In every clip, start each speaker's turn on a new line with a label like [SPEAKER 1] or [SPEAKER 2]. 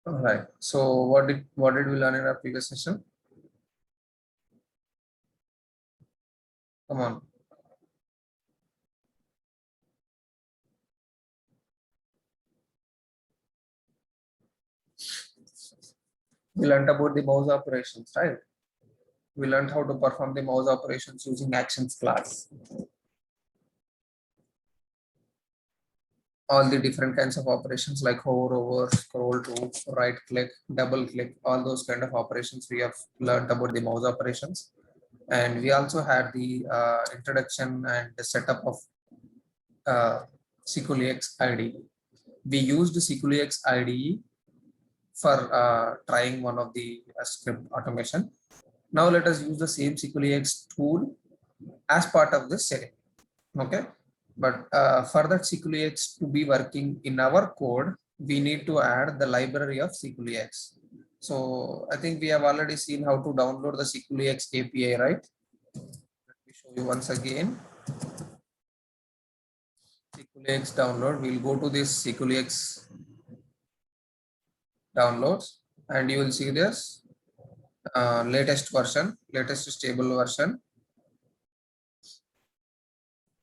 [SPEAKER 1] All right. So what did we learn in our previous session? Come on. We learned about the mouse operations, right? We learned how to perform the mouse operations using actions class. All the different kinds of operations like hover over, scroll to, right click, double click, all those kind of operations we have learned about the mouse operations. And we also had the introduction and the setup of SQLX IDE. We used SQLX IDE for trying one of the script automation. Now let us use the same SQLX tool as part of this setting. Okay, but for that SQLX to be working in our code, we need to add the library of SQLX. So I think we have already seen how to download the SQLX API, right? Let me show you once again. SQLX download. We'll go to this SQLX downloads, and you will see this latest version, latest stable version.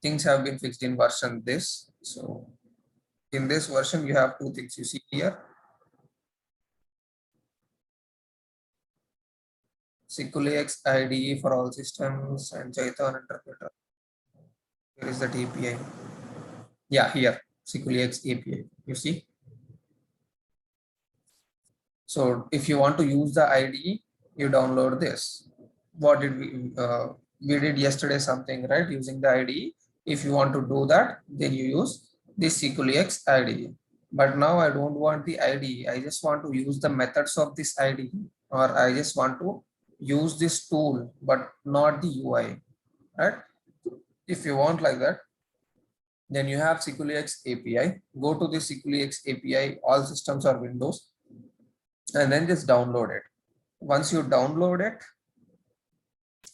[SPEAKER 1] Things have been fixed in version this. So in this version, you have two things you see here. SQLX IDE for all systems and Jython interpreter. Here is that API. Yeah, here SQLX API. You see. So if you want to use the IDE, you download this. What did we did yesterday something, right? Using the IDE. If you want to do that, then you use this SQLX IDE. But now I don't want the IDE. I just want to use the methods of this IDE, or I just want to use this tool, but not the UI, right? If you want like that, then you have SQLX API. Go to the SQLX API, all systems or Windows, and then just download it. Once you download it,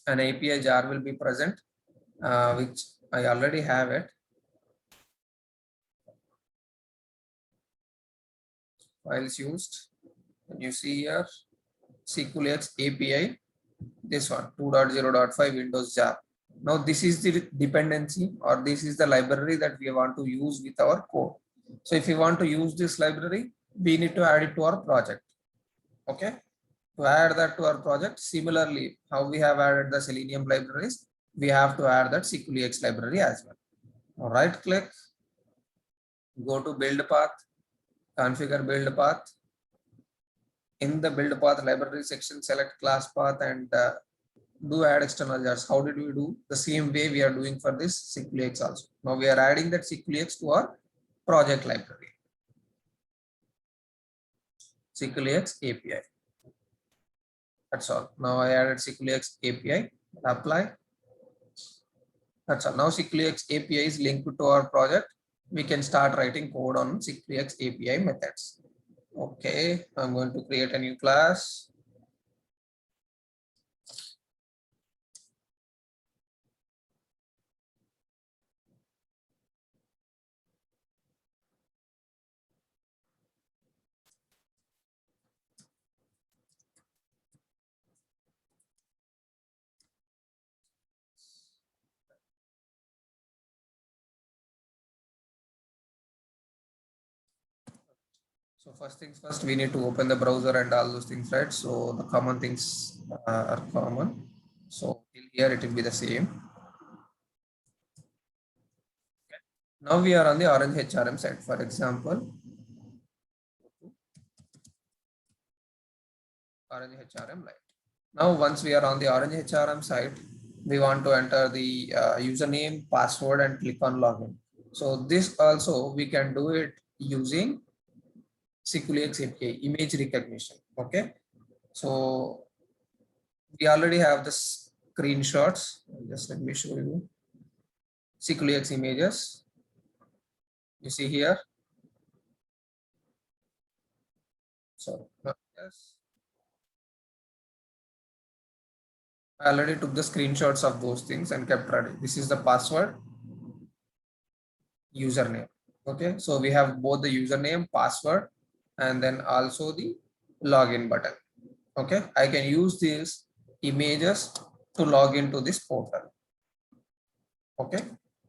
[SPEAKER 1] an API jar will be present, which I already have it. Files used. And you see here SQLX API, this one 2.0.5 Windows jar. Now this is the dependency, or this is the library that we want to use with our code. So if you want to use this library, we need to add it to our project. Okay. To add that to our project, similarly, how we have added the Selenium libraries, we have to add that SQLX library as well. Right click, go to build path, configure build path. In the build path library section, select class path and do add external jars. How did we do? The same way we are doing for this SQLX also. Now we are adding that SQLX to our project library. SQLX API. That's all. Now I added SQLX API. Apply. That's all. Now SQLX API is linked to our project. We can start writing code on SQLX API methods. Okay, I'm going to create a new class. So first things first, we need to open the browser and all those things, right? So the common things are common. So till here it will be the same. Okay. Now we are on the Orange HRM side. For example, Orange HRM Lite. Now once we are on the Orange HRM site, we want to enter the username, password, and click on login. So this also we can do it using SQLX API, image recognition. Okay, so we already have the screenshots. Just let me show you SQLX images. You see here. So yes, I already took the screenshots of those things and kept ready. This is the password, username. Okay, so we have both the username, password, and then also the login button. Okay, I can use these images to log into this portal. Okay,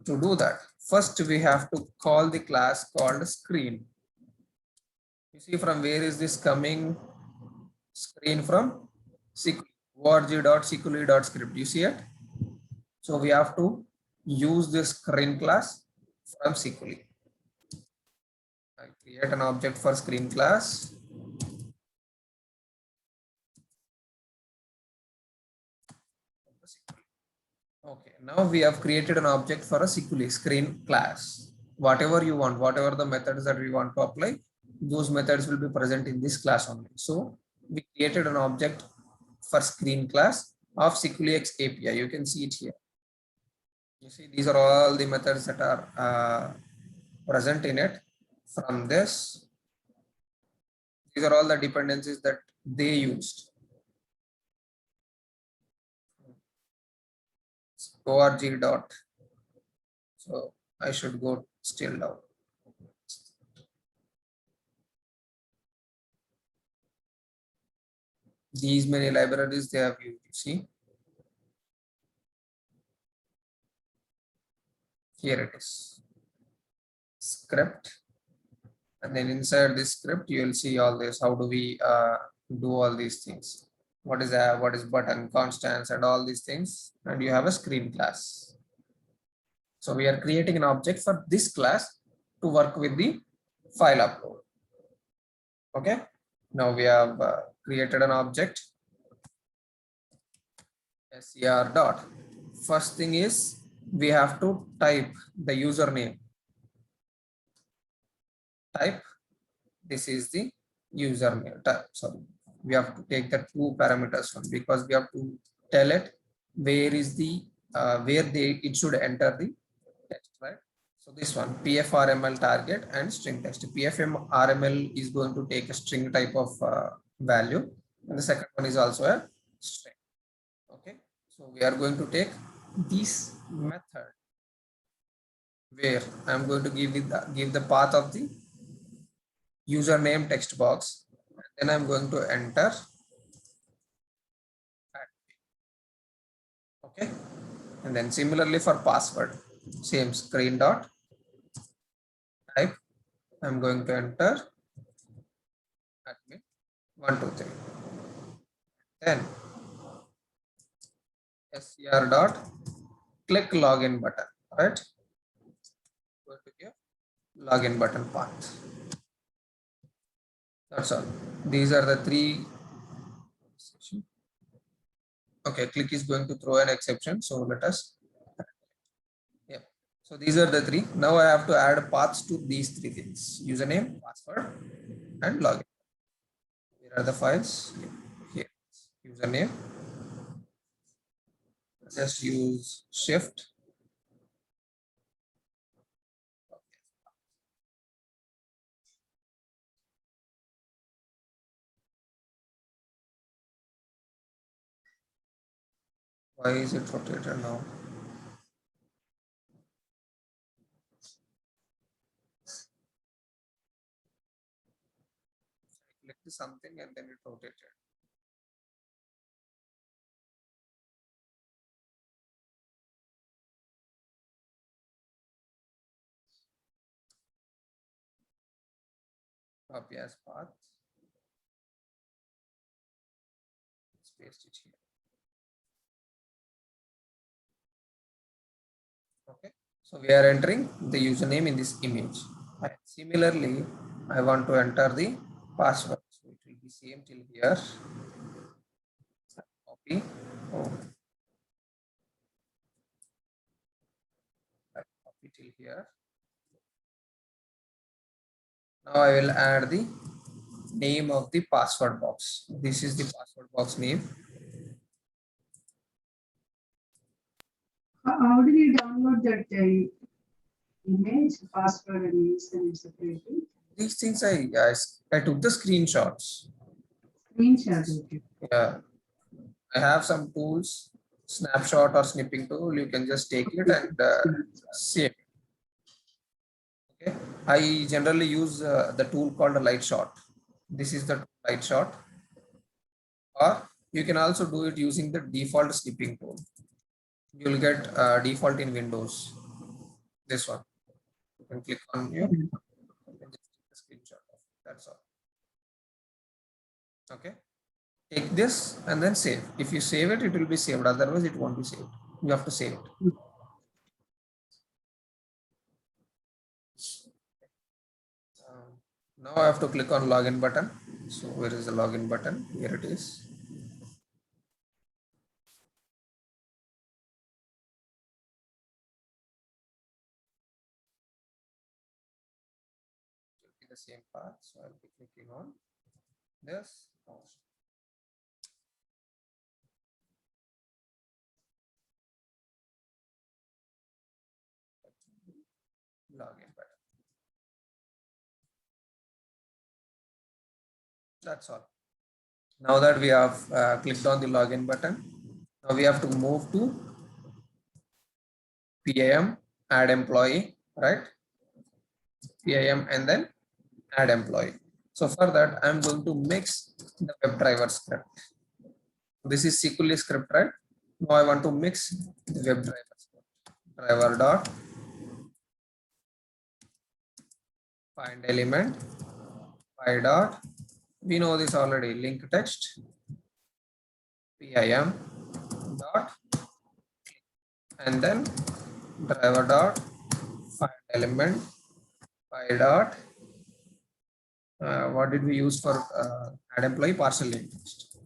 [SPEAKER 1] to do that, first we have to call the class called screen. You see from where is this coming? Screen from org.seculi.script. You see it? So we have to use this screen class from Seculi. I create an object for screen class. Okay, now we have created an object for a Seculi screen class. Whatever you want, whatever the methods that we want to apply, those methods will be present in this class only. So we created an object for screen class of SeculiX API. You can see it here. You see, these are all the methods that are present in it. From this, these are all the dependencies that they used. Org dot. So I should go still down. These many libraries they have used. You see, here it is. Script, and then inside this script you will see all this. How do we do all these things? What is button, constants, and all these things, and you have a screen class. So we are creating an object for this class to work with the file upload. Okay, now we have created an object ser dot. First thing is we have to type the username. Type, this is the username. Sorry, we have to take the two parameters one, because we have to tell it where is the it should enter the text, right? So this one, pfrml target and string text. pfrml is going to take a string type of value, and the second one is also a string. Okay, so we are going to take this method where I am going to give the path of the username text box, and then I'm going to enter. Okay, and then similarly for password, same screen dot type. I'm going to enter admin 123. Then ser dot click login button. Right, going to give login button path. That's all. These are the three. Okay, click is going to throw an exception, so let us. Yeah, so these are the three. Now I have to add paths to these three things: username, password, and login. Here are the files. Here, username. Just use shift. Why is it rotated now? I clicked something and then it rotated. Copy as path. Let's paste it here. Okay, so we are entering the username in this image. Right. Similarly, I want to enter the password. So it will be same till here. Copy. Oh. Copy till here. Now I will add the name of the password box. This is the password box name.
[SPEAKER 2] How do you download that image, password, and use them separately?
[SPEAKER 1] These things I took the screenshots.
[SPEAKER 2] Screenshot. Okay.
[SPEAKER 1] Yeah, I have some tools, snapshot or snipping tool. You can just take it and save. Okay, I generally use the tool called a light shot. This is the light shot. or you can also do it using the default snipping tool. You will get default in Windows. This one. You can click on you and just take a screenshot of it. That's all. Okay. Take this and then save. If you save it, it will be saved. Otherwise, it won't be saved. You have to save it. Now I have to click on login button. So where is the login button? Here it is. It will be the same path. So I'll be clicking on this. Login button. That's all. Now that we have clicked on the login button, now we have to move to PIM, add employee, right? PIM and then add employee. So for that, I'm going to mix the WebDriver script. This is SQL script, right? Now I want to mix the WebDriver script. Driver dot find element py dot. We know this already. Link text PIM dot and then driver dot find element py dot. What did we use for add employee? Partial link text.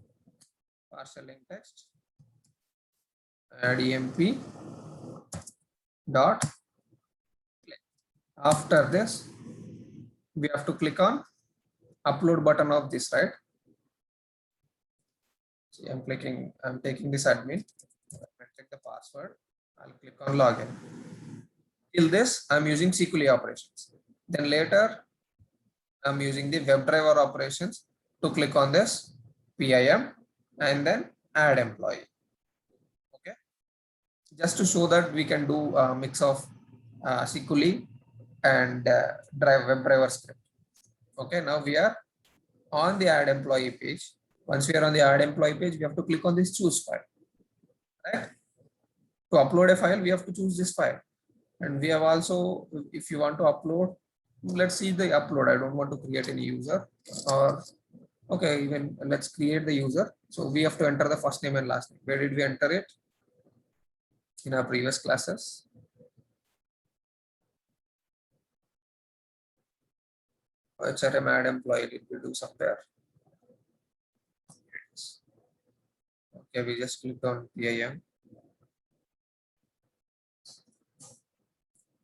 [SPEAKER 1] Partial link text. Add emp dot click. After this, we have to click on upload button of this, right? See, I'm taking this admin. I'll check the password. I'll click on login. Till this, I'm using SQL operations. Then later, I'm using the WebDriver operations to click on this PIM and then add employee. Okay. Just to show that we can do a mix of SQL and WebDriver script. Okay. Now we are on the add employee page. Once we are on the add employee page, we have to click on this choose file. Right. To upload a file, we have to choose this file. And we have also, if you want to upload, let's see the upload. I don't want to create any user or okay, even let's create the user. So we have to enter the first name and last name. Where did we enter it? In our previous classes. HRM add employee, did we do somewhere? Okay, we just clicked on PIM.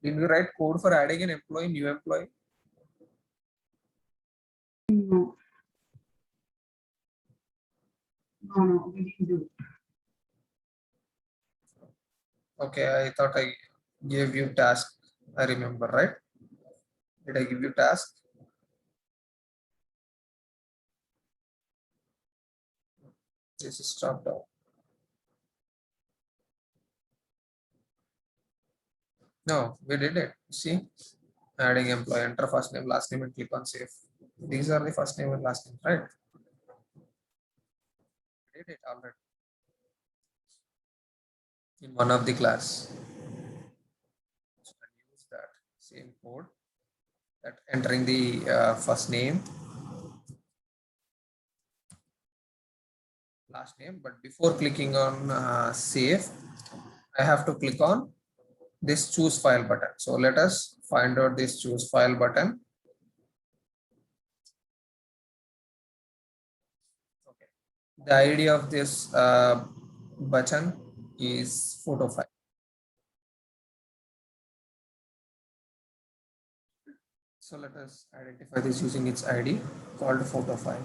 [SPEAKER 1] Did we write code for adding an employee, new employee?
[SPEAKER 2] No. No, we didn't do it.
[SPEAKER 1] Okay, I thought I gave you task. I remember, right? Did I give you task? This is stopped out. No, we did it. See, adding employee, enter first name, last name, and click on save. These are the first name and last name, right? We did it already in one of the class. So I use that same code, that entering the first name, last name, but before clicking on save, I have to click on this choose file button. So let us find out this choose file button. Okay. The ID of this button is photo file. So let us identify this using its ID called photo file.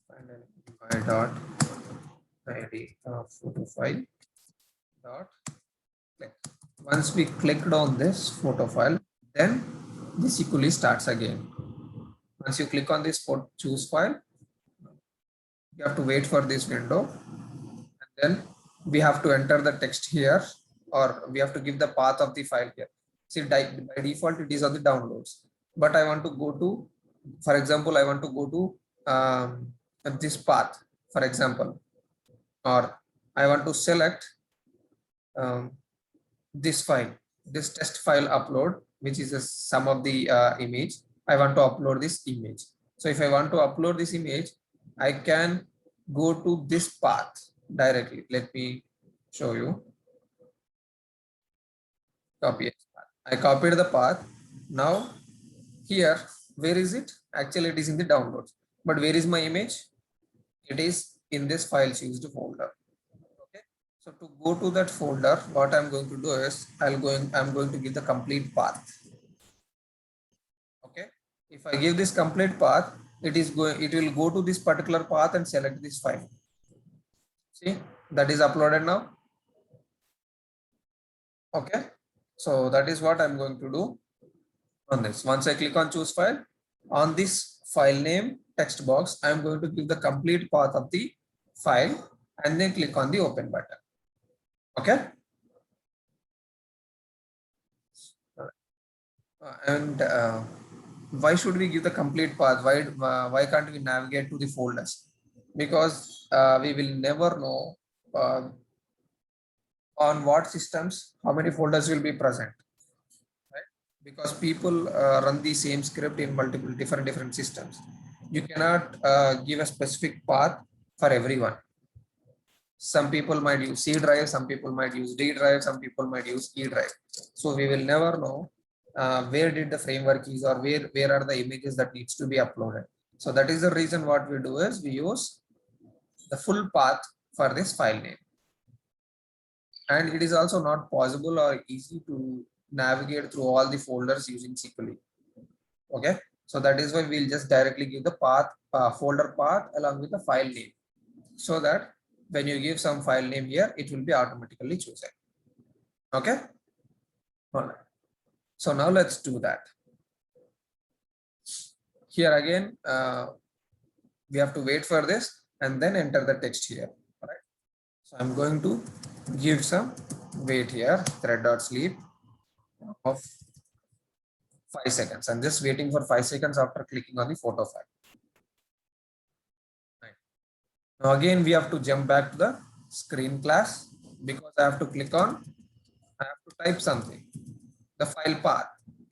[SPEAKER 1] Find my dot ID photo file dot click. Once we clicked on this photo file, then the SQL starts again. Once you click on this choose file, you have to wait for this window, and then we have to enter the text here, or we have to give the path of the file here. See, by default it is on the downloads, but I want to go to for example, I want to go to this path, for example, or I want to select um, this file, this test file upload, which is a sum of the image. I want to upload this image. So if I want to upload this image, I can go to this path directly. Let me show you. Copy. I copied the path. Now here, where is it? Actually, it is in the downloads. But where is my image? It is in this files used folder. Okay. So to go to that folder, what I'm going to do is I'm going to give the complete path. Okay. If I give this complete path, it will go to this particular path and select this file. See, that is uploaded now. Okay. So that is what I'm going to do on this. Once I click on choose file, on this file name text box, I'm going to give the complete path of the file and then click on the open button. Okay. And why should we give the complete path? Why can't we navigate to the folders? Because we will never know on what systems how many folders will be present, right? Because people run the same script in multiple different systems. You cannot give a specific path for everyone. Some people might use C drive, some people might use D drive, some people might use E drive. So we will never know where did the framework is, or where are the images that needs to be uploaded. So that is the reason what we do is we use the full path for this file name. And it is also not possible or easy to navigate through all the folders using SQLite. Okay, so that is why we'll just directly give the path, folder path along with the file name, so that when you give some file name here, it will be automatically chosen. Okay. All right. So now let's do that. Here again, we have to wait for this and then enter the text here. All right. So I'm going to give some wait here, thread.sleep of 5 seconds. I'm just waiting for 5 seconds after clicking on the photo file. Right. Now again, we have to jump back to the screen class, because I have to click on, I have to type something, the file path,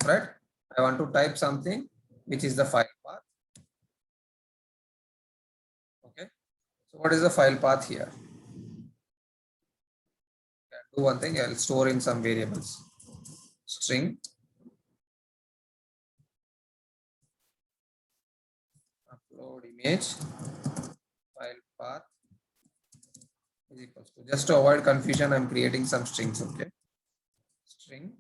[SPEAKER 1] right? I want to type something, which is the file path. Okay. So what is the file path here? Do one thing, I'll store in some variables. String upload image file path is equals to, just to avoid confusion, I'm creating some strings. Okay. String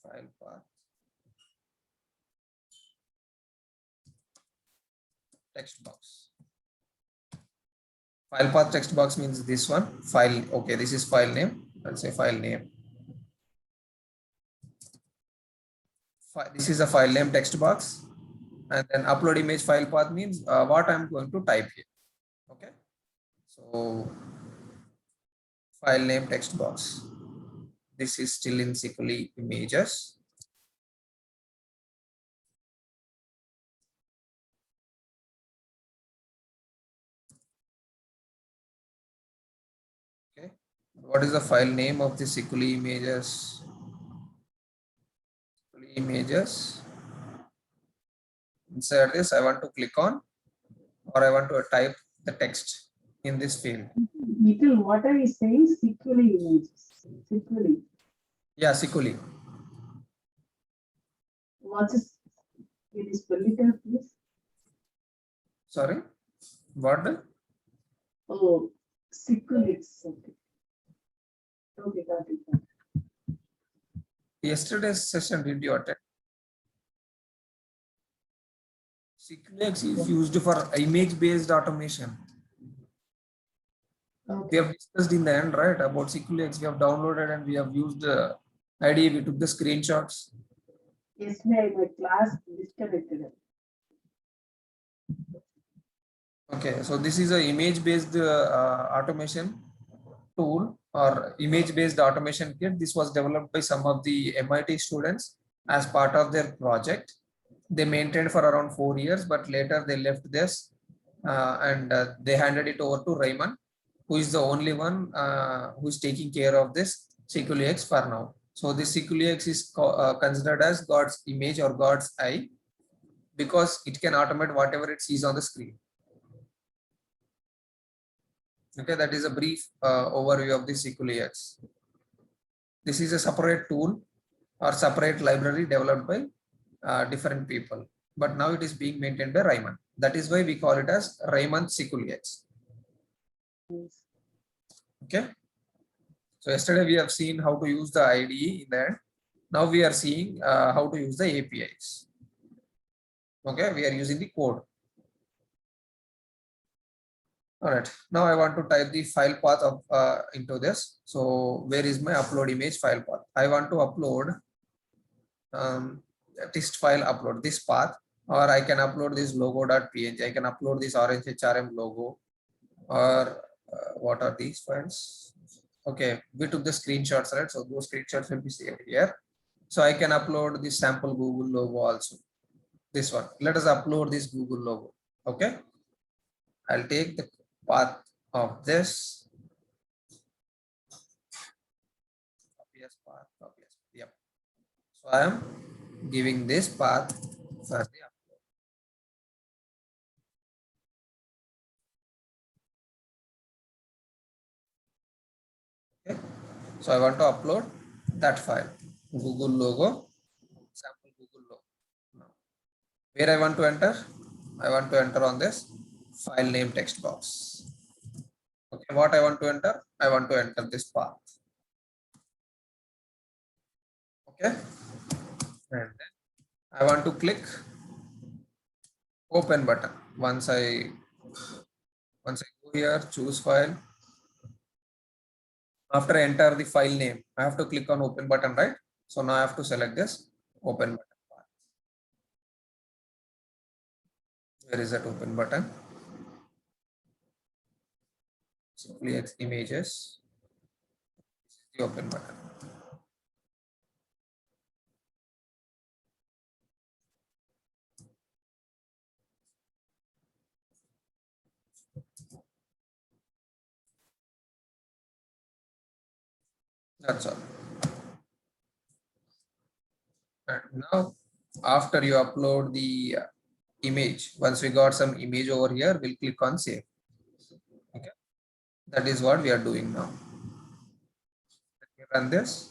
[SPEAKER 1] file path text box. File path text box means this one file. Okay, this is file name. I'll say file name. This is a file name text box, and then upload image file path means what I'm going to type here. Okay, so file name text box. This is still in SQLite images. Okay, what is the file name of the SQLite images? SQLite images. Inside this, I want to click on, or I want to type the text in this field.
[SPEAKER 2] Nikhil, what are you saying? SQLite images. SQLite.
[SPEAKER 1] Yeah, SQLite.
[SPEAKER 2] What is, can you spell it out, please?
[SPEAKER 1] Sorry, what?
[SPEAKER 2] Oh, SQLite. Okay. Okay, got it.
[SPEAKER 1] Yesterday's session, did you attend? SQLite is used for image-based automation.
[SPEAKER 2] Okay.
[SPEAKER 1] We have discussed in the end, right, about SQLite. We have downloaded and we have used IDE. We took the screenshots.
[SPEAKER 2] Yesterday, my class disconnected.
[SPEAKER 1] Okay, so this is a image-based automation tool or image-based automation kit. This was developed by some of the MIT students as part of their project. They maintained for around 4 years, but later they left this and they handed it over to Raymond, who is the only one who is taking care of this CQLX for now. So this CQLX is considered as God's image or God's eye, because it can automate whatever it sees on the screen. Okay, that is a brief overview of the CQLX. This is a separate tool or separate library developed by different people, but now it is being maintained by Raymond. That is why we call it as Raymond CQLX. Okay. So yesterday we have seen how to use the IDE in that. Now we are seeing how to use the APIs. Okay, we are using the code. All right. Now I want to type the file path of into this. So where is my upload image file path? I want to upload text file, upload this path, or I can upload this logo.png. I can upload this orange HRM logo, or what are these files? Okay, we took the screenshots, right? So those screenshots will be saved here. So I can upload this sample Google logo also. This one. Let us upload this Google logo. Okay. I'll take the path of this. Yep. So I am giving this path for the upload. Okay. So I want to upload that file, Google logo, sample Google logo. Now, where I want to enter? I want to enter on this file name text box. Okay, what I want to enter? I want to enter this path. Okay, and then I want to click open button. Once I go here, choose file. After I enter the file name, I have to click on open button, right? So now I have to select this open button path. Where is that open button? Simply X images. This is the open button. That's all. And now, after you upload the image, once we got some image over here, we'll click on save. Okay, that is what we are doing now. Let me run this.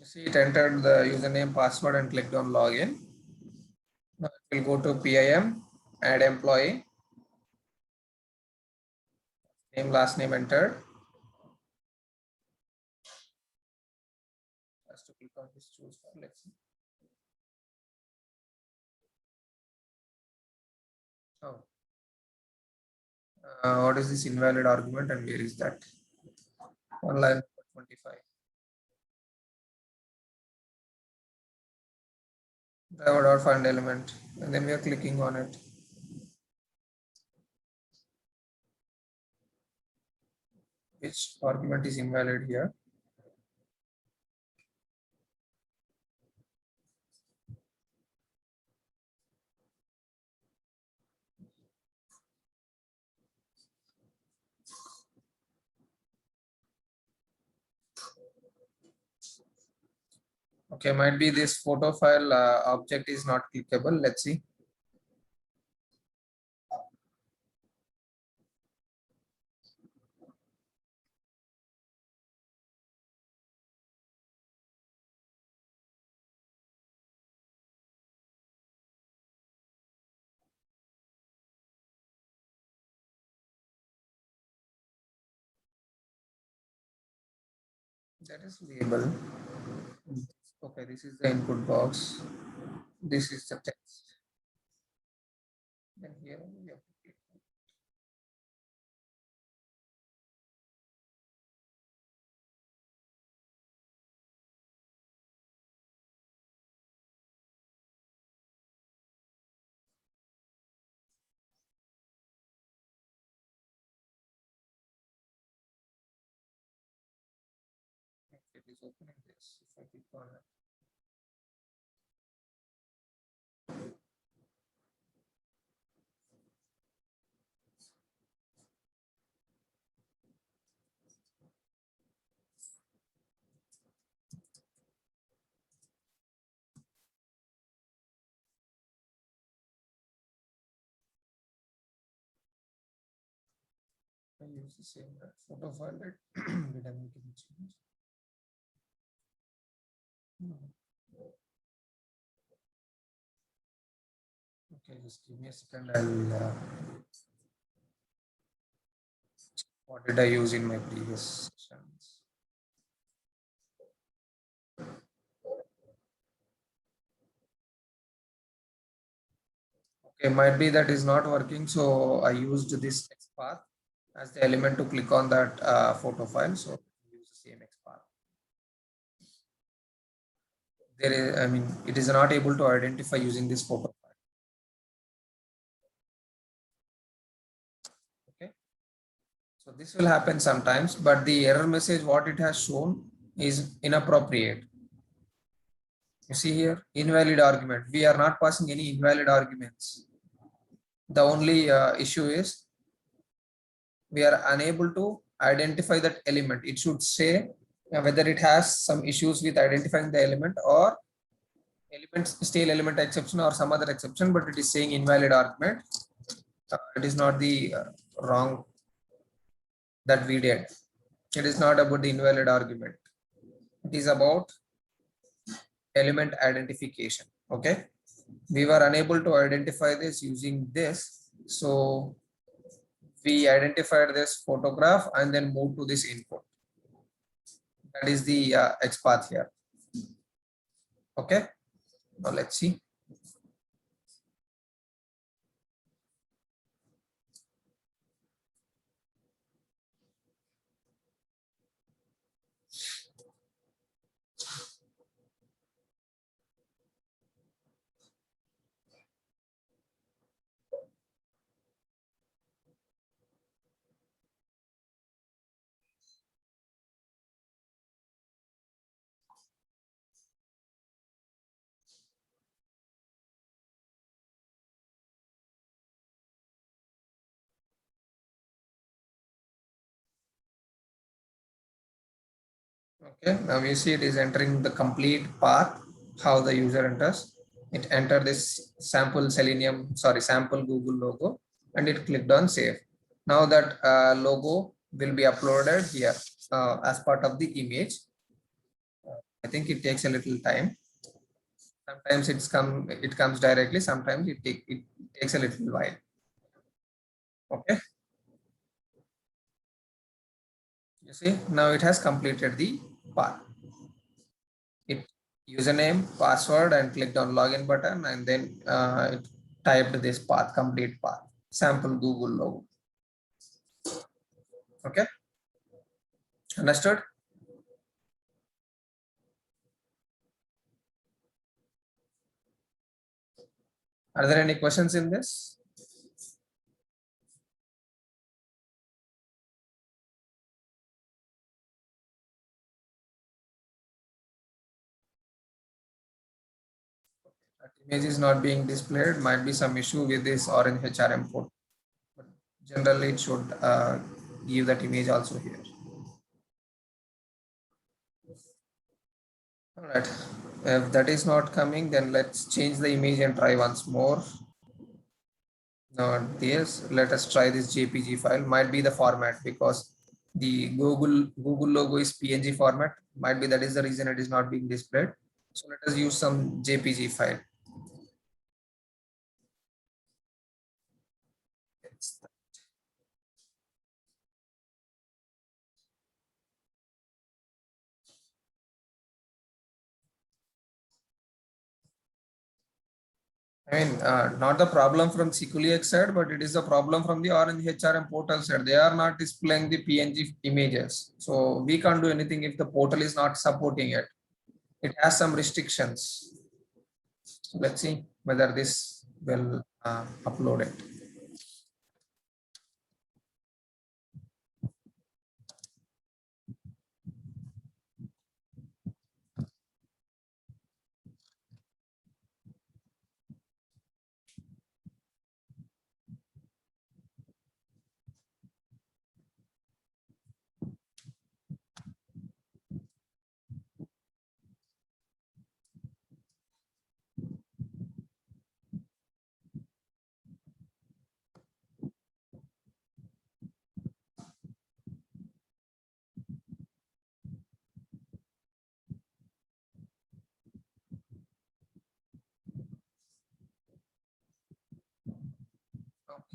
[SPEAKER 1] You see, it entered the username, password, and clicked on login. Now it will go to PIM, add employee, name, last name entered. Has to click on this choose file. Let's see. Oh, what is this invalid argument and where is that? On line 25. Driver dot find element, and then we are clicking on it. Which argument is invalid here? Okay, might be this photo file object is not clickable. Let's see. that is label. Okay, this is the input box. This is the text. Then here we have to click. It is opening this. If I click on it. I use the same photo file that did I make any change? No. Okay, just give me a second. I'll what did I use in my previous sessions? Okay, might be that is not working. So I used this XPath as the element to click on that photo file. So use the same XPath. There is, I mean, it is not able to identify using this photo file. Okay. So this will happen sometimes, but the error message, what it has shown is inappropriate. You see here, invalid argument. We are not passing any invalid arguments. The only issue is we are unable to identify that element. It should say whether it has some issues with identifying the element or element stale element exception or some other exception, but it is saying invalid argument. It is not the wrong that we did. It is not about the invalid argument. It is about element identification. Okay. We were unable to identify this using this. So we identified this photograph and then moved to this input. That is the XPath here. Okay. Now let's see. Okay, now you see it is entering the complete path, how the user enters. It entered this sample Selenium, sorry, sample Google logo, and it clicked on save. Now that logo will be uploaded here as part of the image. I think it takes a little time. Sometimes it comes directly, sometimes it takes a little while. Okay. You see, now it has completed the path. It username, password, and clicked on login button, and then it typed this path, complete path, sample Google logo. Okay, understood? Are there any questions in this? That image is not being displayed. Might be some issue with this orange HRM port. But generally, it should give that image also here. All right. If that is not coming, then let's change the image and try once more. Now, yes, let us try this JPG file. Might be the format because the Google logo is PNG format. Might be that is the reason it is not being displayed. So let us use some JPG file. I mean, not the problem from SQLX side, but it is the problem from the Orange HRM portal side. They are not displaying the PNG images. So we can't do anything if the portal is not supporting it. It has some restrictions. So let's see whether this will upload it.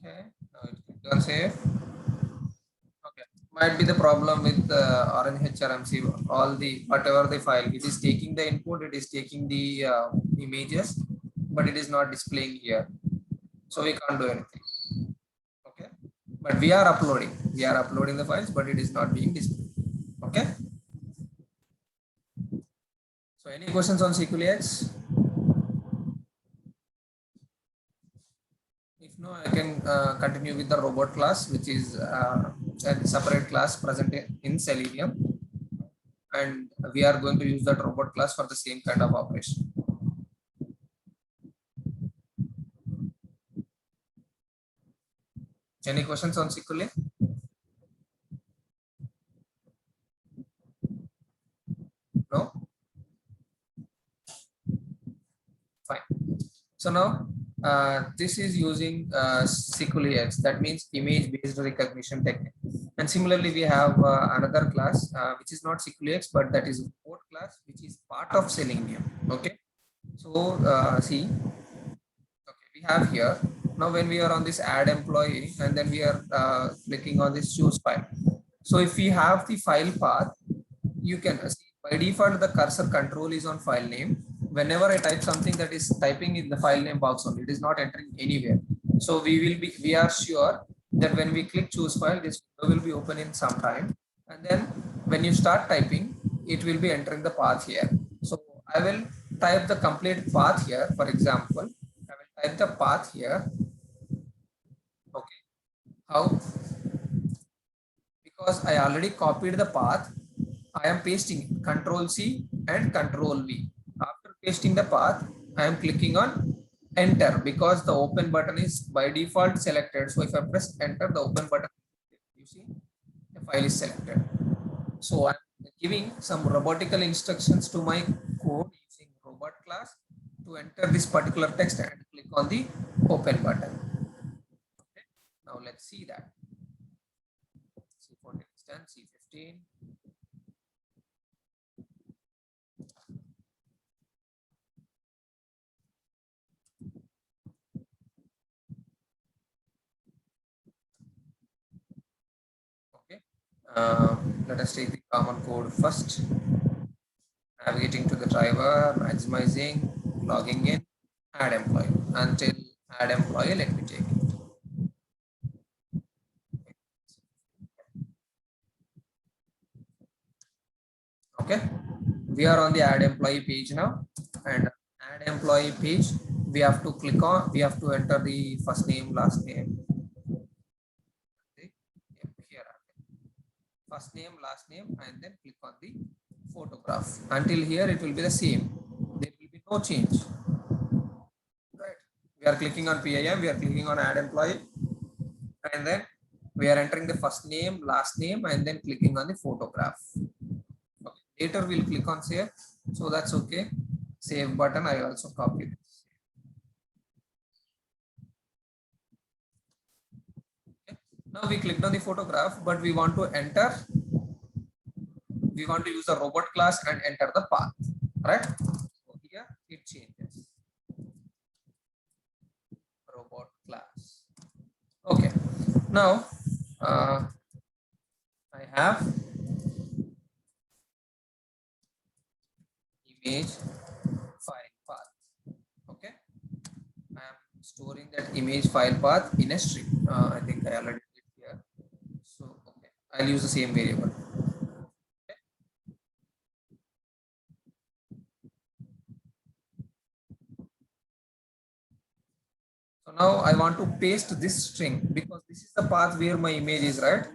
[SPEAKER 1] Okay, now it clicked on save. Okay, might be the problem with Orange HRMC. All the whatever the file, it is taking the input, it is taking the images, but it is not displaying here. So we can't do anything. Okay, but we are uploading the files, but it is not being displayed. Okay. So any questions on SQLX? If no, I can continue with the robot class, which is a separate class present in Selenium. And we are going to use that robot class for the same kind of operation. Any questions on SQL? No? Fine. So now this is using SQLX, that means image based recognition technique. And similarly, we have another class which is not SQLX, but that is robot class, which is part of Selenium. Okay. So see, okay, we have here now when we are on this add employee and then we are clicking on this choose file. So if we have the file path, you can see by default the cursor control is on file name. Whenever I type something, that is typing in the file name box only, it is not entering anywhere. So we are sure that when we click choose file, this will be open in some time, and then when you start typing, it will be entering the path here. So I will type the complete path here. For example, I will type the path here. Okay, how? Because I already copied the path, I am pasting Control C and Control V. After pasting the path, I am clicking on enter because the open button is by default selected. So if I press enter, the open button, you see, the file is selected. So I'm giving some robotical instructions to my code using robot class to enter this particular text and click on the open button. Okay. Now let's see that. C14 is done, C15. Okay. Let us take the common code first. Navigating to the driver, maximizing, logging in, add employee. Until add employee, let me take it. Okay. We are on the add employee page now, and add employee page, we have to click on, we have to enter the first name, last name. Okay. Here, first name, last name, and then click on the photograph. Until here, it will be the same. There will be no change. Right. We are clicking on PIM, we are clicking on add employee, and then we are entering the first name, last name, and then clicking on the photograph. Okay. Later we'll click on save. So that's okay. Save button, I also copied. Okay. Now we clicked on the photograph, but we want to enter, we want to use the robot class and enter the path, right? So here it changes. Robot class. Okay. Now I have image file path. Okay. I storing that image file path in a string. I think I already did here. So okay, I'll use the same variable. So now I want to paste this string because this is the path where my image is, right?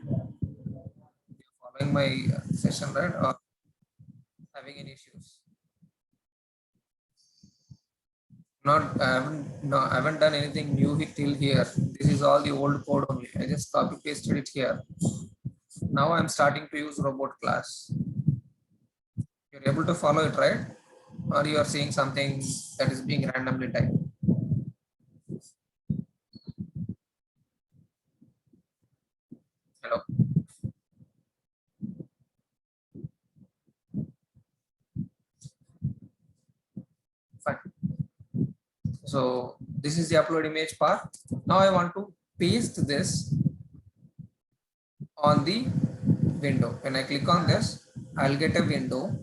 [SPEAKER 1] You're following my session, right? Or having any issues? Not, I haven't done anything new till here. This is all the old code only. I just copy pasted it here. Now I'm starting to use robot class. You're able to follow it, right? Or you are seeing something that is being randomly typed. Hello. Fine. So this is the upload image part. Now I want to paste this on the window. When I click on this, I'll get a window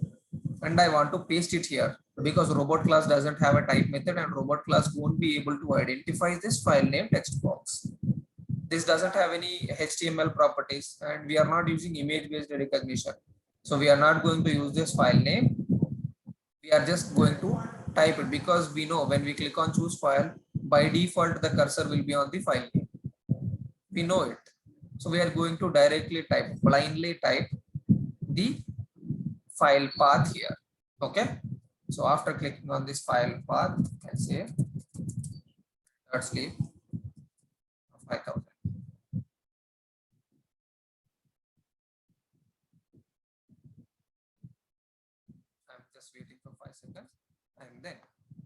[SPEAKER 1] and I want to paste it here because robot class doesn't have a type method and robot class won't be able to identify this file name text box. This doesn't have any HTML properties and we are not using image based recognition. So we are not going to use this file name. We are just going to type it because we know when we click on choose file, by default the cursor will be on the file name. We know it. So we are going to directly type, blindly type the file path here. Okay. So after clicking on this file path, I'll say sleep 5000. I'm just waiting for 5 seconds and then,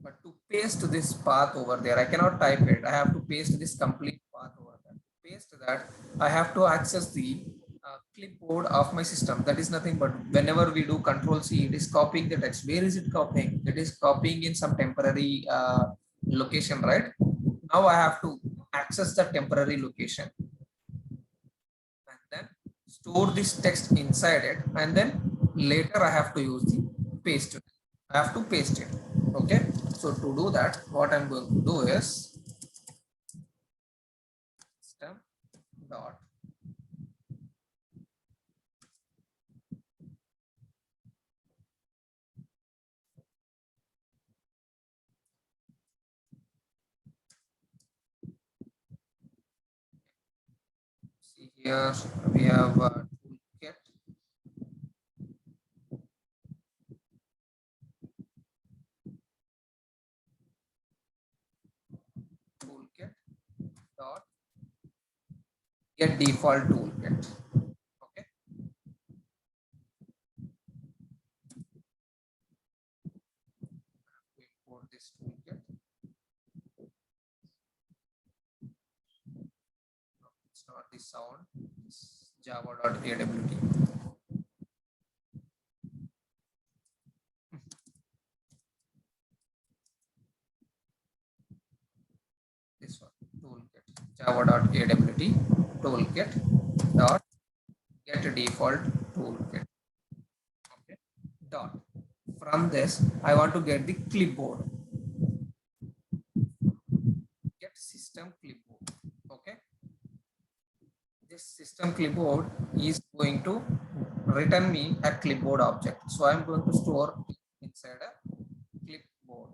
[SPEAKER 1] but to paste this path over there, I cannot type it. I have to paste this complete path over there. To paste that, I have to access the clipboard of my system. That is nothing but whenever we do Control C, it is copying the text. Where is it copying? It is copying in some temporary location, right? Now I have to access the temporary location and then store this text inside it, and then later I have to use the paste it. I have to paste it. Okay. So to do that, what I'm going to do is system dot see here we have toolkit. Toolkit dot get default toolkit. Okay. We import this toolkit. No, it's not the sound. It's java.awt. This one toolkit java.awt toolkit dot get default toolkit. Okay. Dot. From this, I want to get the clipboard. Get system clipboard. Okay. This system clipboard is going to return me a clipboard object. So I'm going to store inside a clipboard.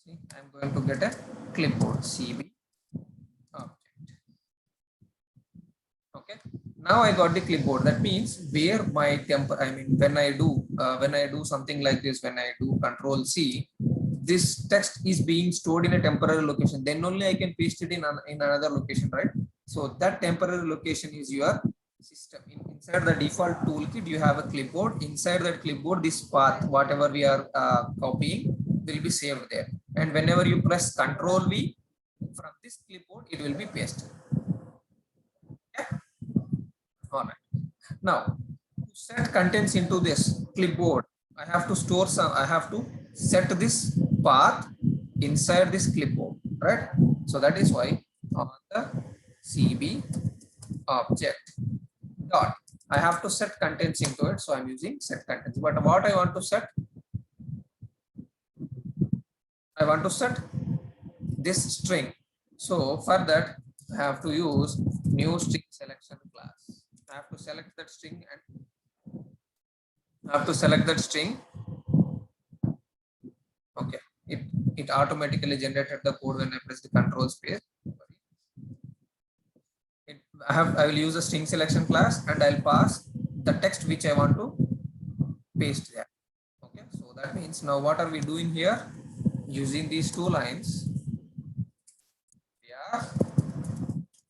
[SPEAKER 1] See, I'm going to get a clipboard CB object. Okay. Now I got the clipboard. That means where my when I do something like this, when I do Control C, this text is being stored in a temporary location. Then only I can paste it in another location, right? So that temporary location is your system. Inside the default toolkit, you have a clipboard. Inside that clipboard, this path, whatever we are copying, will be saved there. And whenever you press Control V, from this clipboard, it will be pasted. Okay? All right. Now, to set contents into this clipboard, I have to store some, I have to set this path inside this clipboard, right? So that is why on the CB object dot I have to set contents into it, so I'm using set contents. But what I want to set, I want to set this string. So for that, I have to use new string selection class. I have to select that string and I have to select that string. Okay, it automatically generated the code when I press the control space. I will use a string selection class and I'll pass the text which I want to paste there. Okay, so that means now what are we doing here? Using these two lines, we are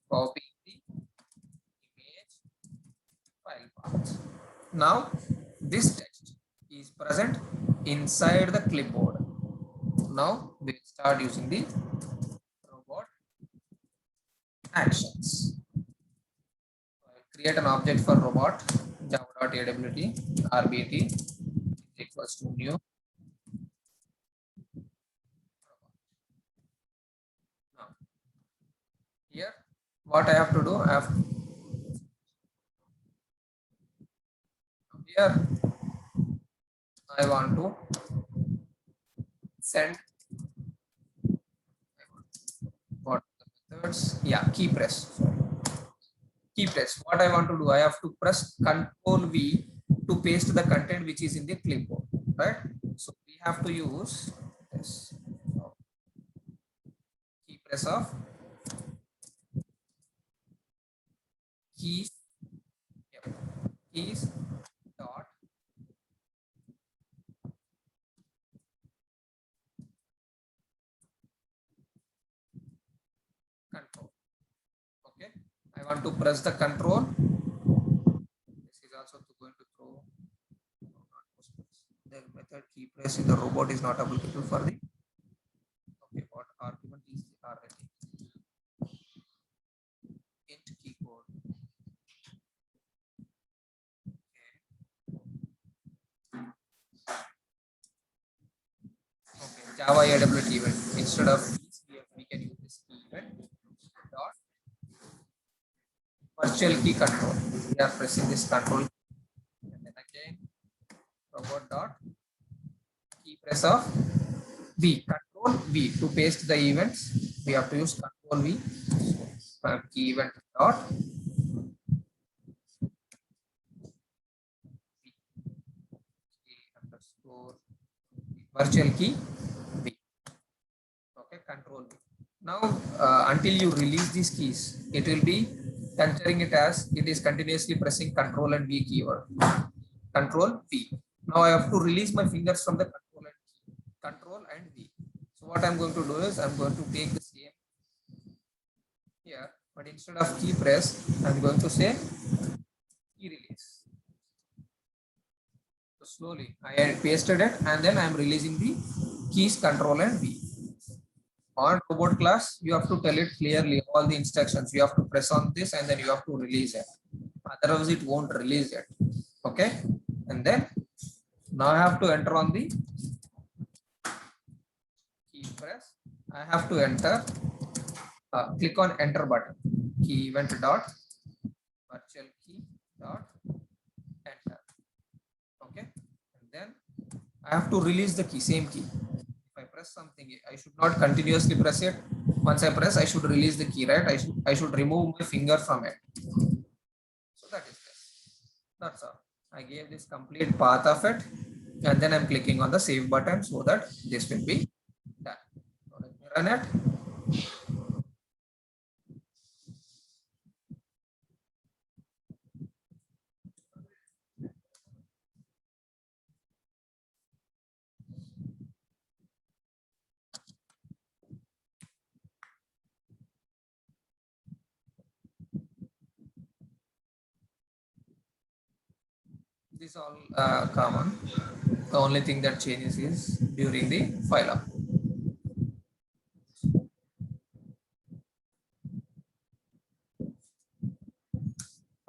[SPEAKER 1] copying the image file path. Now this text is present inside the clipboard. Now we'll start using the robot actions. Create an object for robot java.awt rbt is equals to new. Now here what I have to do, here I want to send what the methods, yeah, key press. Key press. What I want to do, I have to press Control V to paste the content which is in the clipboard, right? So we have to use this key press of keys, yep, keys dot control. Okay, I want to press the control. This is also going to throw the method key press in the robot is not applicable for the. Okay, what argument is the already int key code. Okay, Java AWT event. Instead of keys, we can use this key event dot virtual key control. We are pressing this control and then again robot dot key press of V, control V to paste the events. We have to use control V. So, key event dot V, underscore virtual key V. Okay, control V. Now until you release these keys, it will be considering it as it is continuously pressing control and V keyword. Control V. Now I have to release my fingers from the control and V. So what I'm going to do is I'm going to take the same here, but instead of key press, I'm going to say key release. So slowly I pasted it and then I'm releasing the keys control and V. On robot class, you have to tell it clearly all the instructions. You have to press on this and then you have to release it. Otherwise, it won't release it. Okay, and then now I have to enter on the key press. I have to enter. Click on enter button. Key event dot virtual key dot enter. Okay, and then I have to release the key, same key. If I press something, I should not continuously press it. Once I press, I should release the key, right? I should remove my finger from it. So that is this. That's all. I gave this complete path of it, and then I'm clicking on the save button so that this will be done. So let me run it. This is all common. The only thing that changes is during the file up.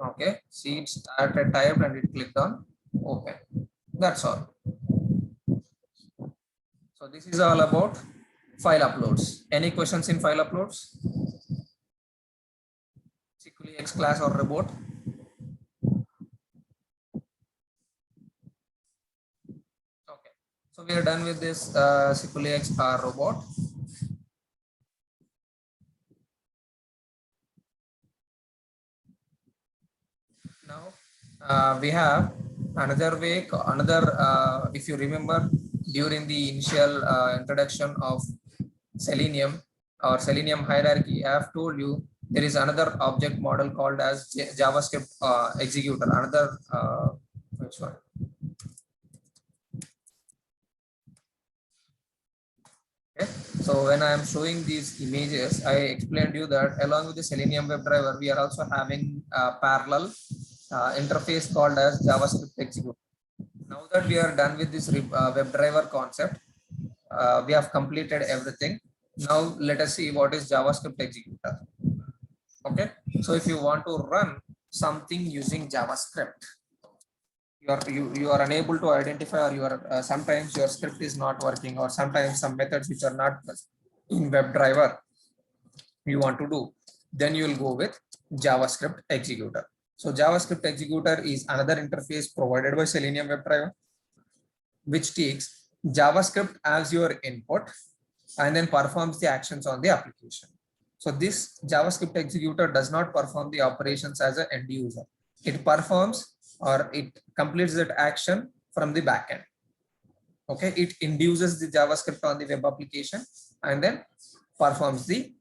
[SPEAKER 1] Okay, see it started typed and it clicked on open. That's all. So this is all about file uploads. Any questions in file uploads? SQL X class or robot? So we are done with this SQLX robot. Now we have another way, if you remember during the initial introduction of Selenium or Selenium hierarchy, I have told you there is another object model called as JavaScript executor, another, which one? Okay. So when I am showing these images, I explained you that along with the Selenium WebDriver, we are also having a parallel interface called as JavaScript executor. Now that we are done with this WebDriver concept, we have completed everything. Now let us see what is JavaScript executor. Okay. So if you want to run something using JavaScript, you are unable to identify, or you are sometimes your script is not working, or sometimes some methods which are not in WebDriver you want to do, then you will go with JavaScript executor. So JavaScript executor is another interface provided by Selenium WebDriver, which takes JavaScript as your input and then performs the actions on the application. So this JavaScript executor does not perform the operations as an end user. It performs, or it completes that action from the backend. Okay, it induces the JavaScript on the web application and then performs the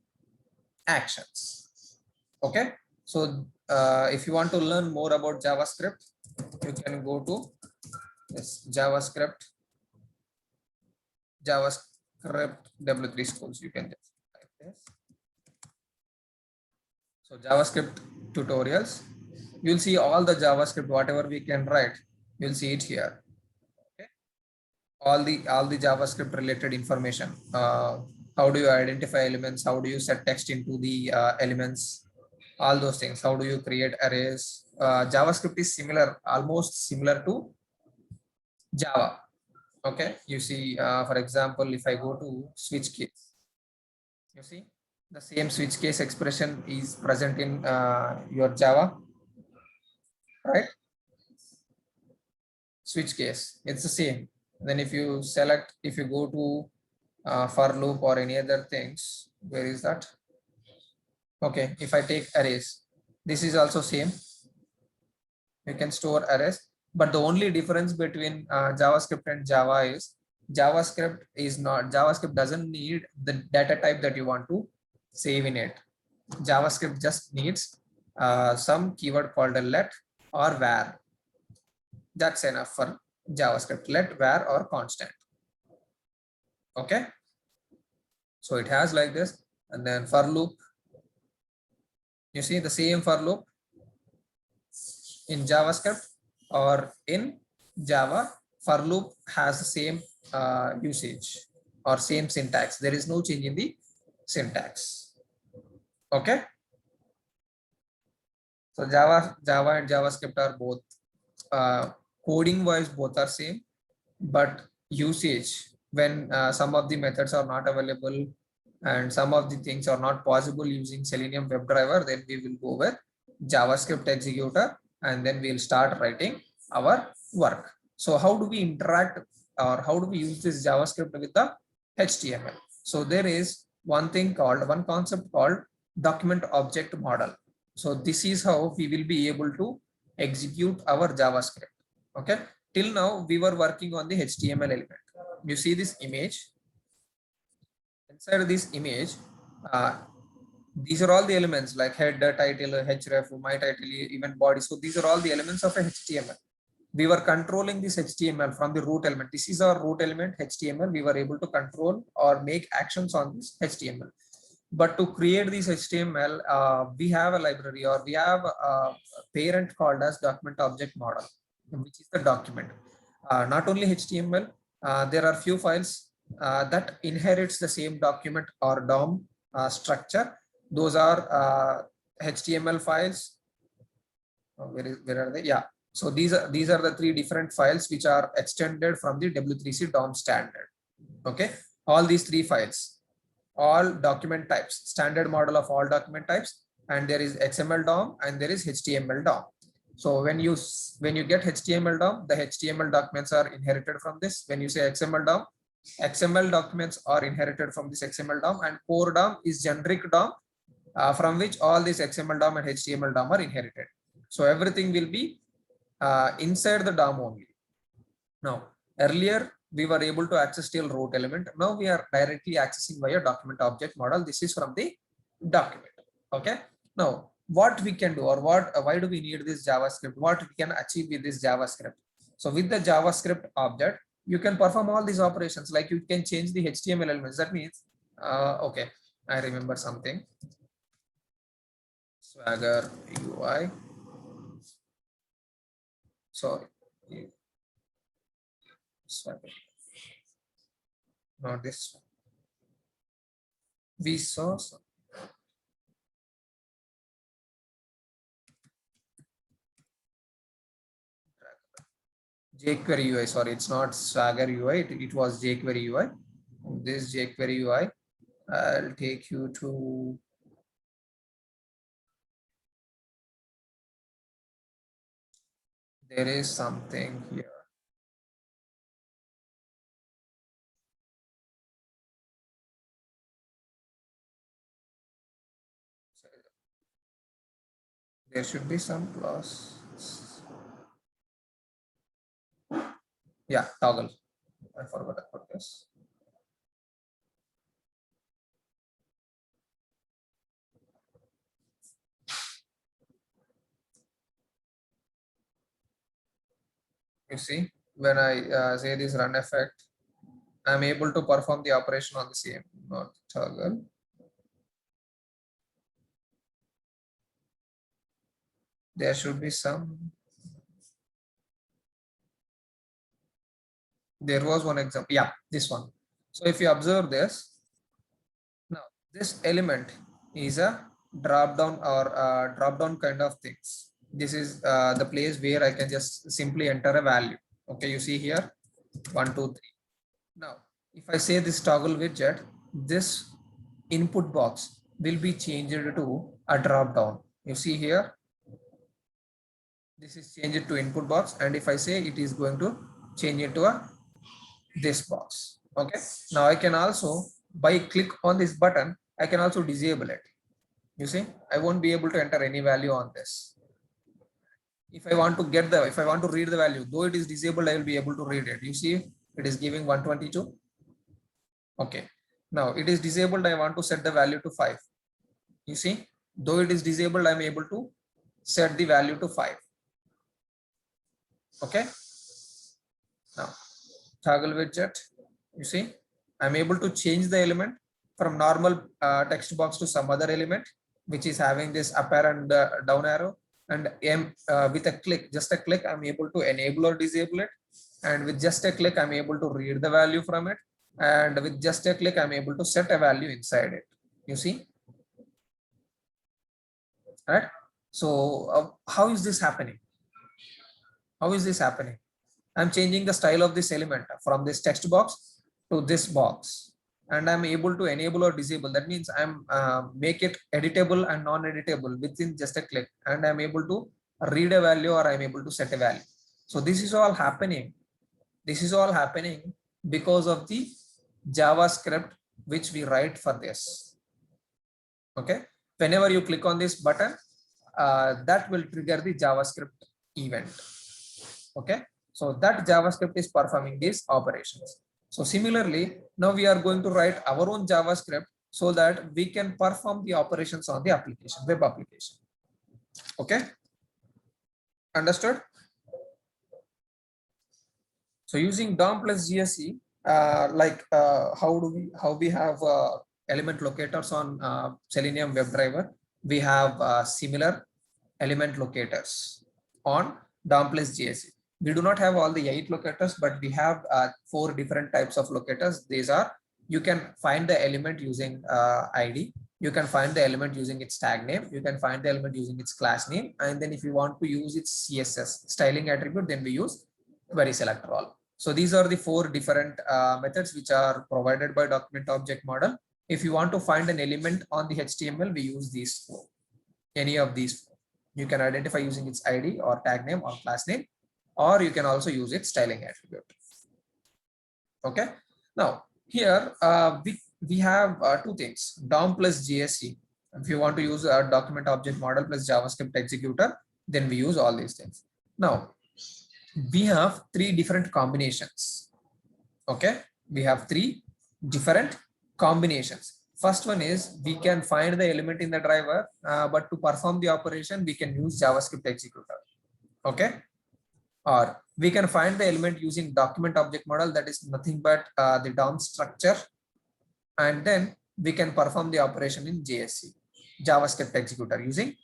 [SPEAKER 1] actions. Okay, so if you want to learn more about JavaScript, you can go to this JavaScript W3 schools. You can just type this. So JavaScript tutorials, you'll see all the JavaScript, whatever we can write, you'll see it here. Okay, all the JavaScript related information. How do you identify elements? How do you set text into the elements? All those things. How do you create arrays? JavaScript is similar, almost similar to Java. Okay, you see, for example, if I go to switch case, you see the same switch case expression is present in your Java, right? Switch case, it's the same. Then if you select, if you go to for loop or any other things, where is that? Okay, if I take arrays, this is also same. You can store arrays, but the only difference between JavaScript and Java is JavaScript doesn't need the data type that you want to save in it. JavaScript just needs some keyword called a let or var. That's enough for JavaScript, let, var, or constant. Okay, so it has like this, and then for loop, you see the same for loop in JavaScript or in Java. For loop has the same usage or same syntax. There is no change in the syntax. Okay, so Java and JavaScript are both coding wise both are same, but usage, when some of the methods are not available and some of the things are not possible using Selenium WebDriver, then we will go with JavaScript executor and then we'll start writing our work. So how do we interact, or how do we use this JavaScript with the HTML? So there is one concept called document object model. So this is how we will be able to execute our JavaScript. Okay, till now we were working on the HTML element. You see this image. Inside of this image, these are all the elements like header, title, href, my title, event body. So these are all the elements of a HTML. We were controlling this HTML from the root element. This is our root element HTML. We were able to control or make actions on this HTML. But to create this HTML, we have a library, or we have a parent called as document object model, which is the document. Not only HTML, there are few files that inherits the same document or DOM structure. Those are HTML files. Where are they? Yeah. So these are the three different files which are extended from the W3C DOM standard. Okay, all these three files, all document types, standard model of all document types, and there is XML DOM and there is HTML DOM. So when you get HTML DOM, the HTML documents are inherited from this. When you say XML DOM, XML documents are inherited from this XML DOM, and core DOM is generic DOM from which all these XML DOM and HTML DOM are inherited. So everything will be inside the DOM only. Now, earlier we were able to access till root element. Now we are directly accessing via document object model. This is from the document. Okay. Now, what we can do, or why do we need this JavaScript? What we can achieve with this JavaScript? So with the JavaScript object, you can perform all these operations. Like you can change the HTML elements. That means, okay, I remember something. Swagger UI. Sorry. Swagger. Not this one. We saw some. jQuery UI, sorry, it's not Swagger UI, it was jQuery UI. This jQuery UI, I'll take you to there is something here. There should be some clause. Yeah, toggle. I forgot about this. You see, when I say this run effect, I'm able to perform the operation on the same, not toggle. There should be some. There was one example. Yeah, this one. So if you observe this, now this element is a drop down or drop down kind of things. This is the place where I can just simply enter a value. Okay, you see here 1, 2, 3. Now, if I say this toggle widget, this input box will be changed to a drop down. You see here, this is changed to input box, and if I say it is going to change it to this box. Okay, now I can also, by click on this button, I can also disable it. You see, I won't be able to enter any value on this. If I want to read the value, though it is disabled, I will be able to read it. You see, it is giving 122. Okay, now it is disabled, I want to set the value to 5. You see, though it is disabled, I'm able to set the value to 5. Okay, now toggle widget, you see, I'm able to change the element from normal text box to some other element which is having this up arrow and down arrow, and with a click, just a click, I'm able to enable or disable it, and with just a click I'm able to read the value from it, and with just a click I'm able to set a value inside it. You see, right? So how is this happening? How is this happening? I'm changing the style of this element from this text box to this box, and I'm able to enable or disable. That means I'm make it editable and non-editable within just a click, and I'm able to read a value or I'm able to set a value. So this is all happening. This is all happening because of the JavaScript which we write for this. Okay, whenever you click on this button, that will trigger the JavaScript event. Okay, so that JavaScript is performing these operations. So similarly, now we are going to write our own JavaScript so that we can perform the operations on the application, web application. Okay, understood? So using DOM plus GSE, how we have element locators on Selenium WebDriver, we have similar element locators on DOM plus GSE. We do not have all the 8 locators, but we have 4 different types of locators. These are, you can find the element using ID, you can find the element using its tag name, you can find the element using its class name, and then if you want to use its CSS styling attribute, then we use query selector all. So these are the 4 different methods which are provided by document object model. If you want to find an element on the HTML, we use these 4, any of these 4. You can identify using its ID or tag name or class name, or you can also use its styling attribute. Okay. Now here we have two things: DOM plus GSE. If you want to use a document object model plus JavaScript executor, then we use all these things. Now we have three different combinations. Okay, we have three different combinations. First one is we can find the element in the driver, but to perform the operation, we can use JavaScript executor. Okay, or we can find the element using document object model, that is nothing but the DOM structure, and then we can perform the operation in JSE, JavaScript executor, using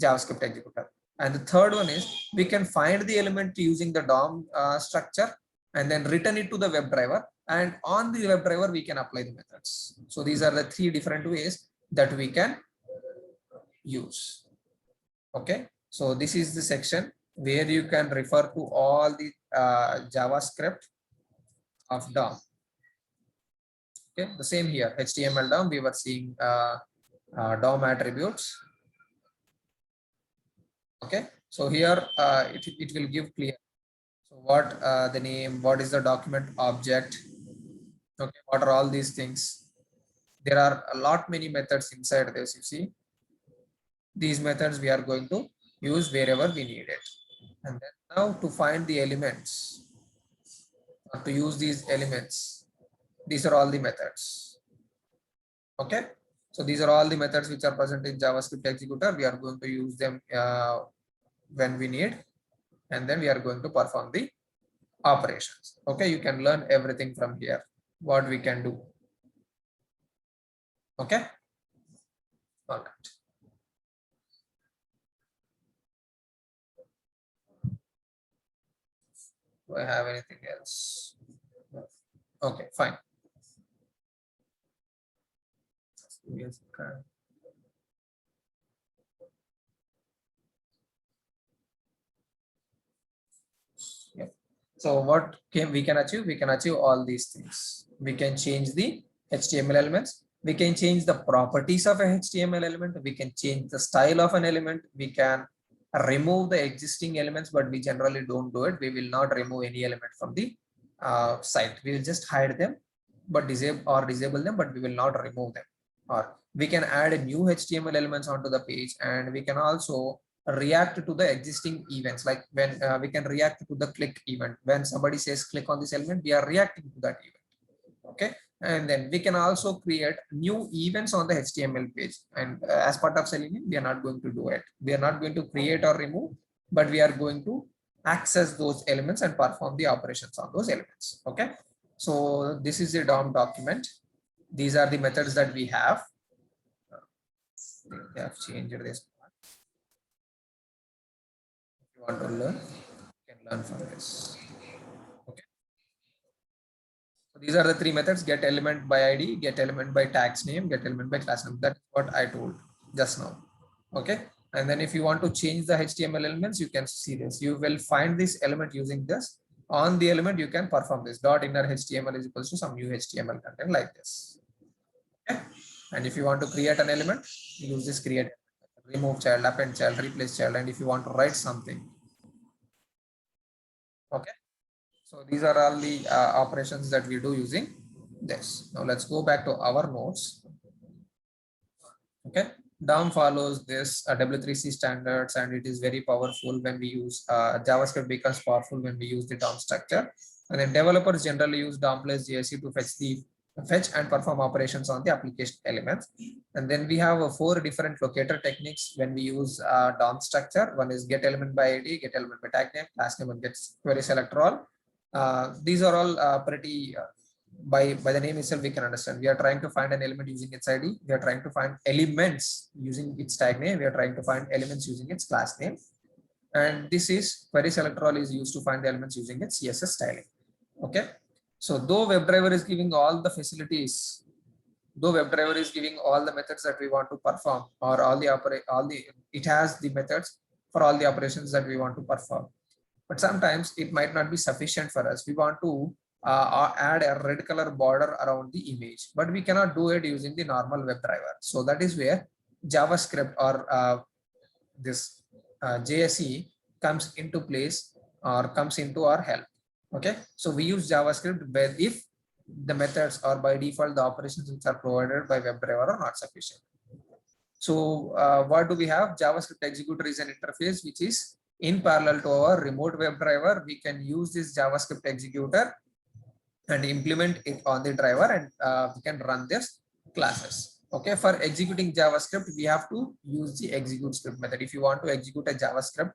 [SPEAKER 1] JavaScript executor. And the third one is we can find the element using the DOM structure and then return it to the WebDriver, and on the WebDriver we can apply the methods. So these are the three different ways that we can use. Okay, so this is the section where you can refer to all the JavaScript of DOM. Okay, the same here, HTML DOM, we were seeing DOM attributes. Okay, so here it will give clear. So what the name, what is the document object, okay, what are all these things. There are a lot many methods inside this. You see, these methods we are going to use wherever we need it. And then now to find the elements, to use these elements, these are all the methods. Okay, so these are all the methods which are present in JavaScript executor. We are going to use them when we need, and then we are going to perform the operations. Okay, you can learn everything from here, what we can do. Okay, all right. Do I have anything else? Okay, fine. Yes, okay. Yeah. So what we can achieve? We can achieve all these things. We can change the HTML elements. We can change the properties of a HTML element. We can change the style of an element. We can remove the existing elements, but we generally don't do it. We will not remove any element from the site. We will just hide them, but disable them, but we will not remove them. Or we can add a new HTML elements onto the page, and we can also react to the existing events. Like when we can react to the click event. When somebody says click on this element, we are reacting to that event. Okay, and then we can also create new events on the HTML page. And as part of Selenium, we are not going to do it. We are not going to create or remove, but we are going to access those elements and perform the operations on those elements. Okay, so this is the DOM document. These are the methods that we have. They have changed this. If you want to learn, you can learn from this. Okay. So these are the three methods: get element by ID, get element by tags name, get element by class name. That's what I told just now. Okay. And then if you want to change the HTML elements, you can see this. You will find this element using this. On the element, you can perform this. Dot inner HTML is equals to some new HTML content like this. Okay. And if you want to create an element, use this create, remove child, append child, replace child. And if you want to write something, okay. So these are all the operations that we do using this. Now let's go back to our notes. Okay. DOM follows this W3C standards, and it is very powerful when we use JavaScript becomes powerful when we use the DOM structure. And then developers generally use DOM plus JSE to fetch and perform operations on the application elements. And then we have 4 different locator techniques when we use DOM structure. One is get element by ID, get element by tag name, class name, and get query selector all. These are all pretty by the name itself we can understand. We are trying to find an element using its ID. We are trying to find elements using its tag name. We are trying to find elements using its class name. And this is query selector all is used to find the elements using its CSS styling. Okay. So though WebDriver is giving all the facilities, though WebDriver is giving all the methods that we want to perform, or it has the methods for all the operations that we want to perform. But sometimes it might not be sufficient for us. We want to add a red color border around the image, but we cannot do it using the normal WebDriver. So that is where JavaScript or this JSE comes into place or comes into our help. Okay, so we use JavaScript where if the methods or by default the operations which are provided by WebDriver are not sufficient. So what do we have? JavaScript executor is an interface which is in parallel to our remote WebDriver. We can use this JavaScript executor and implement it on the driver, and we can run this classes. Okay, for executing JavaScript, we have to use the execute script method. If you want to execute a JavaScript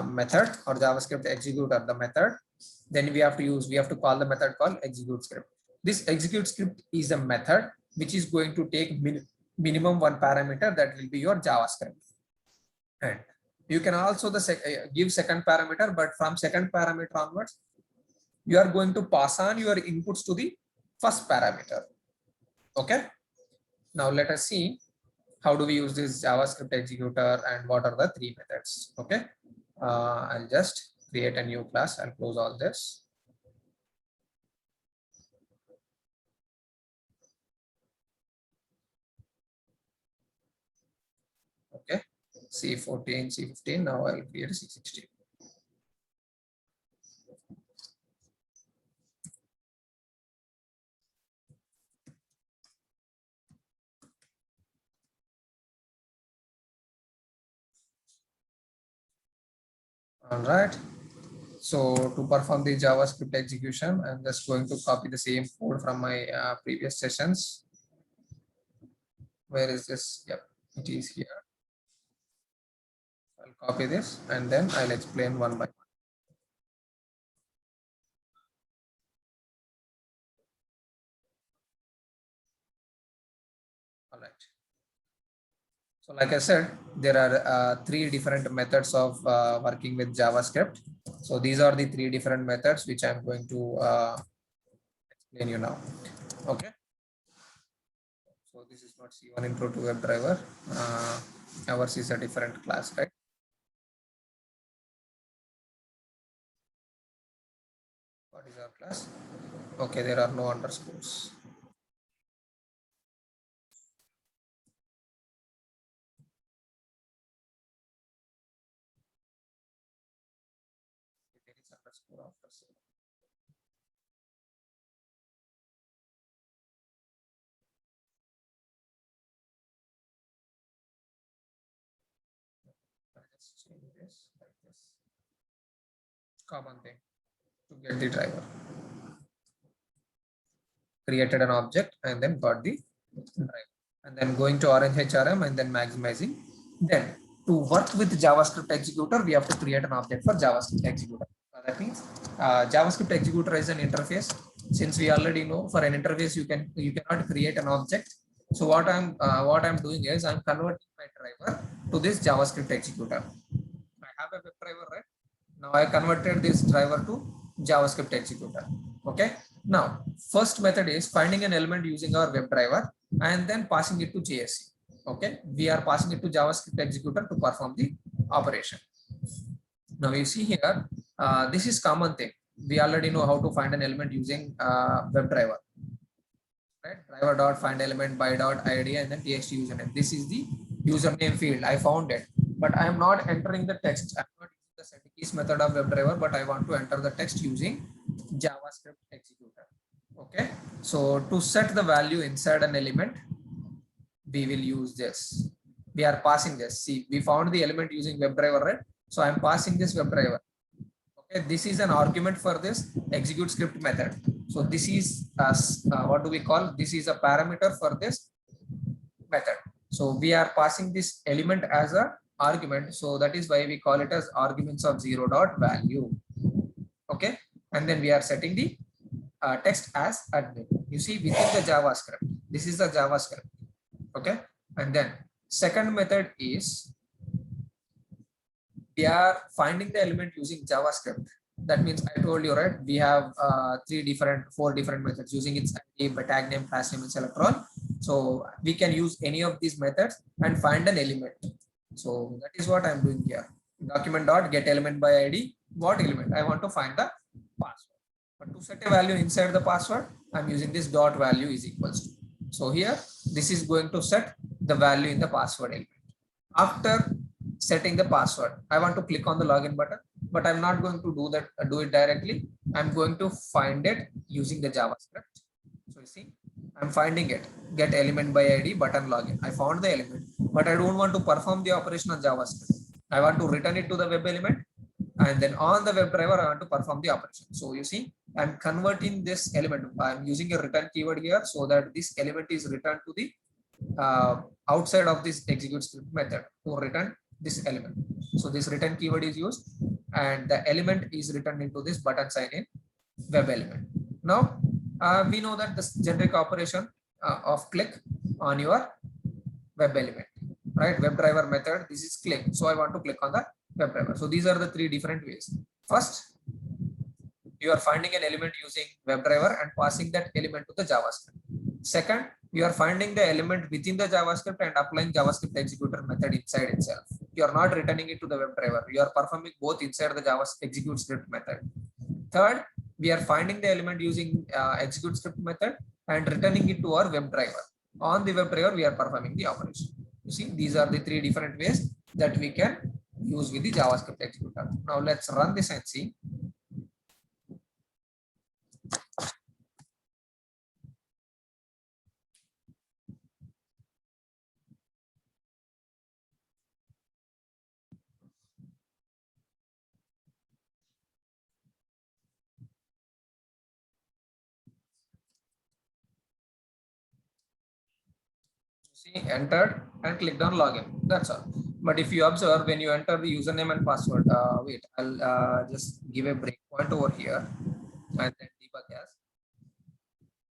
[SPEAKER 1] method or JavaScript executor, the method, then we have to call the method called execute script. This execute script is a method which is going to take minimum one parameter, that will be your JavaScript. And you can also give second parameter, but from second parameter onwards, you are going to pass on your inputs to the first parameter. Okay. Now let us see how do we use this JavaScript executor and what are the three methods. Okay. I'll just create a new class. I'll close all this. Okay. C14, C15. Now I'll create a C16. All right. So to perform the JavaScript execution, I'm just going to copy the same code from my previous sessions. Where is this? Yep, it is here. I'll copy this and then I'll explain one by one. All right. So like I said, there are three different methods of working with JavaScript. So these are the three different methods which I'm going to explain you now. Okay. So this is not C1 intro to WebDriver. Ours is a different class, right? What is our class? Okay, there are no underscores. There is underscore after C. Let's change this like this. Common thing to get the driver. Created an object and then got the driver. And then going to Orange HRM and then maximizing. Then to work with JavaScript executor, we have to create an object for JavaScript executor. That means JavaScript executor is an interface. Since we already know for an interface you cannot create an object. So what I'm doing is I'm converting my driver to this JavaScript executor. I have a web driver, right? Now I converted this driver to JavaScript executor. Okay. Now first method is finding an element using our web driver and then passing it to JSE. Okay, we are passing it to JavaScript executor to perform the operation. Now you see here, this is common thing. We already know how to find an element using WebDriver. Right? Driver dot find element by dot ID and then txt username. This is the username field. I found it, but I am not entering the text. I'm not using the set keys method of WebDriver, but I want to enter the text using JavaScript executor. Okay, so to set the value inside an element, we will use this. We are passing this. See, we found the element using WebDriver, right? So I'm passing this WebDriver. Okay, this is an argument for this execute script method. So this is what do we call? This is a parameter for this method. So we are passing this element as a argument. So that is why we call it as arguments of 0 dot value. Okay, and then we are setting the text as admin. You see within the JavaScript. This is the JavaScript. Okay, and then second method is we are finding the element using JavaScript. That means I told you, right? We have 4 different methods using its ID, tag name, class name, and selectron. So we can use any of these methods and find an element. So that is what I'm doing here. Document dot get element by ID. What element? I want to find the password. But to set a value inside the password, I'm using this dot value is equals to. So here, this is going to set the value in the password element. After setting the password. I want to click on the login button, but I'm not going to do it directly. I'm going to find it using the JavaScript. So you see, I'm finding it, get element by ID button login. I found the element, but I don't want to perform the operation on JavaScript. I want to return it to the web element, and then on the WebDriver, I want to perform the operation. So you see, I'm converting this element. I'm using a return keyword here so that this element is returned to the outside of this execute script method to return this element. So this return keyword is used, and the element is returned into this button sign in web element. Now we know that this generic operation of click on your web element, right? WebDriver method, this is click. So I want to click on the WebDriver. So these are the three different ways. First, you are finding an element using WebDriver and passing that element to the JavaScript. Second, you are finding the element within the JavaScript and applying JavaScript executor method inside itself. You are not returning it to the WebDriver. You are performing both inside the JavaScript execute script method. Third, we are finding the element using execute script method and returning it to our WebDriver. On the WebDriver, we are performing the operation. You see, these are the three different ways that we can use with the JavaScript executor. Now let's run this and see. See, entered and clicked on login. That's all. But if you observe, when you enter the username and password, wait, I'll just give a breakpoint over here and then debug as.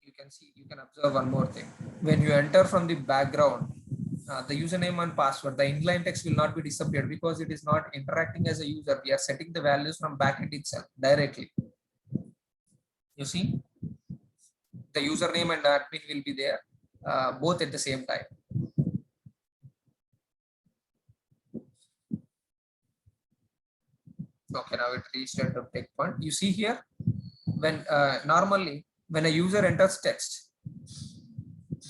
[SPEAKER 1] You can see, you can observe one more thing. When you enter from the background, the username and password, the inline text will not be disappeared because it is not interacting as a user. We are setting the values from backend itself directly. You see, the username and the admin will be there both at the same time. Okay, now it reached at the breakpoint. You see here, when normally when a user enters text,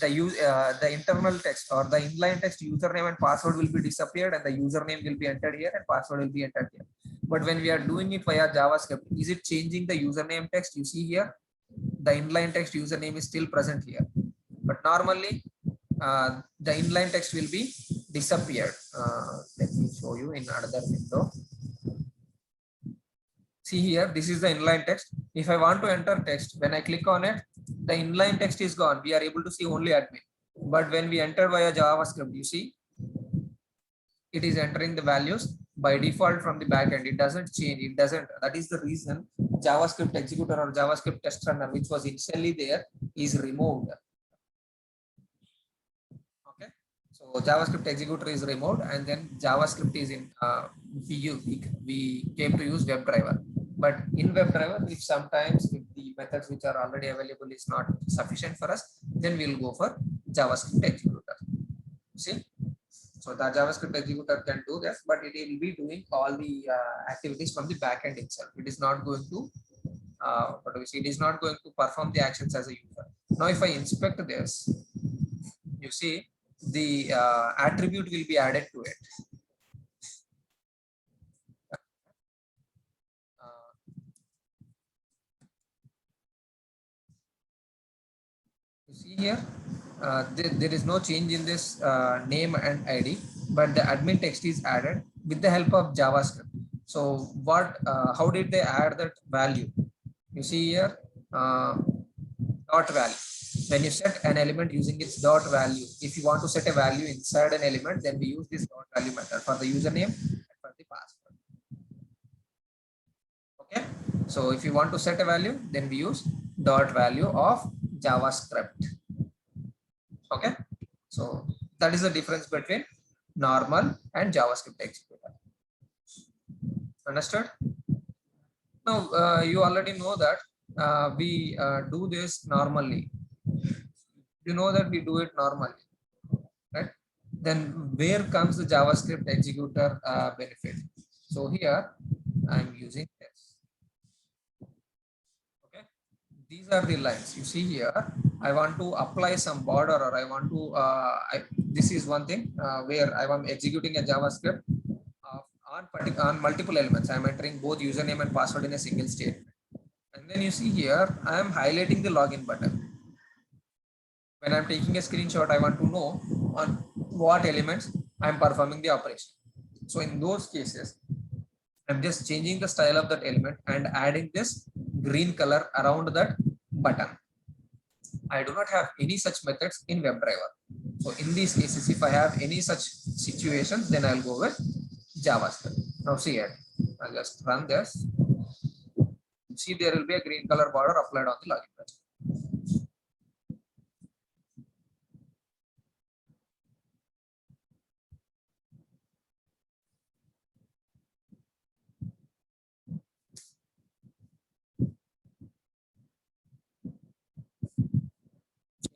[SPEAKER 1] the internal text or the inline text username and password will be disappeared, and the username will be entered here and password will be entered here. But when we are doing it via JavaScript, is it changing the username text? You see here, the inline text username is still present here, but normally the inline text will be disappeared. Let me show you in another window. See here, this is the inline text. If I want to enter text, when I click on it, the inline text is gone. We are able to see only admin. But when we enter via JavaScript, you see, it is entering the values by default from the backend. It doesn't change. It doesn't. That is the reason JavaScript executor or JavaScript test runner, which was initially there, is removed. Okay. So JavaScript executor is removed, and then JavaScript is in. We came to use WebDriver. But in WebDriver, if sometimes if the methods which are already available is not sufficient for us, then we'll go for JavaScript executor. See, so the JavaScript executor can do this, but it will be doing all the activities from the backend itself. It is not going to, what do we see? It is not going to perform the actions as a user. Now, if I inspect this, you see the attribute will be added to it. You see here, there is no change in this name and ID, but the admin text is added with the help of JavaScript. So what? How did they add that value? You see here, dot value. When you set an element using its dot value, if you want to set a value inside an element, then we use this dot value method for the username and for the password. Okay. So if you want to set a value, then we use dot value of JavaScript. Okay, so that is the difference between normal and JavaScript executor. Understood? Now you already know that we do this normally. You know that we do it normally, right? Then where comes the JavaScript executor benefit? So here I'm using this. Okay, these are the lines you see here. I want to apply some border, or I want to this is one thing where I am executing a JavaScript on multiple elements. I'm entering both username and password in a single statement. And then you see here, I am highlighting the login button. When I'm taking a screenshot, I want to know on what elements I'm performing the operation. So in those cases, I'm just changing the style of that element and adding this green color around that button. I do not have any such methods in WebDriver. So in these cases, if I have any such situations, then I'll go with JavaScript. Now see it. I'll just run this. See, there will be a green color border applied on the login page.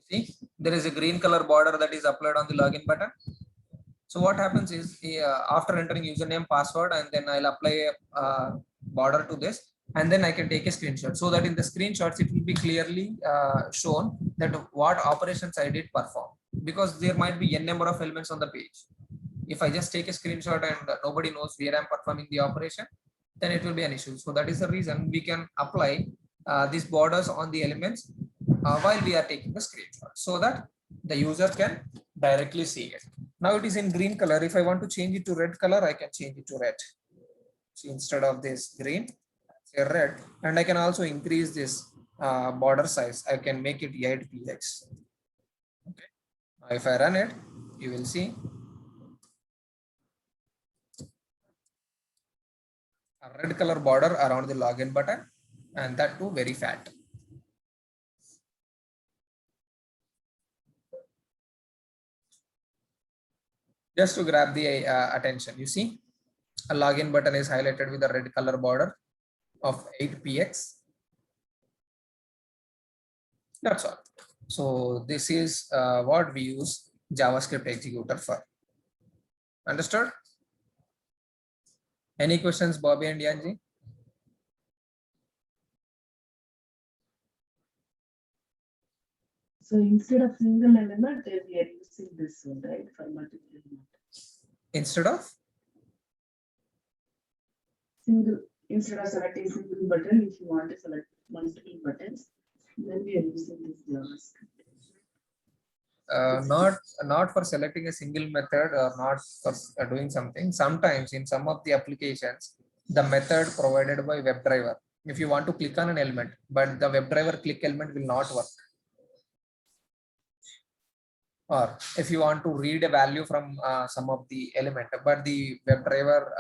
[SPEAKER 1] See, there is a green color border that is applied on the login button. So what happens is after entering username, password, and then I'll apply a border to this, and then I can take a screenshot so that in the screenshots it will be clearly shown that what operations I did perform, because there might be n number of elements on the page. If I just take a screenshot and nobody knows where I'm performing the operation, then it will be an issue. So that is the reason we can apply these borders on the elements while we are taking the screenshot, so that the user can directly see it. Now it is in green color. If I want to change it to red color, I can change it to red. So instead of this green, say red, and I can also increase this border size. I can make it 8px. Okay. Now if I run it, you will see a red color border around the login button, and that too very fat. Just to grab the attention, you see a login button is highlighted with a red color border of 8px. That's all. So this is what we use JavaScript executor for. Understood? Any questions, Bobby and Yanji?
[SPEAKER 2] So instead of single element, we are using this one, right, for multiple elements.
[SPEAKER 1] Instead of
[SPEAKER 2] Instead of selecting single button, if you want to select multiple buttons, then we are using this JavaScript.
[SPEAKER 1] not for selecting a single method or not for doing something. Sometimes in some of the applications, the method provided by WebDriver, if you want to click on an element, but the WebDriver click element will not work. Or if you want to read a value from some of the element, but the WebDriver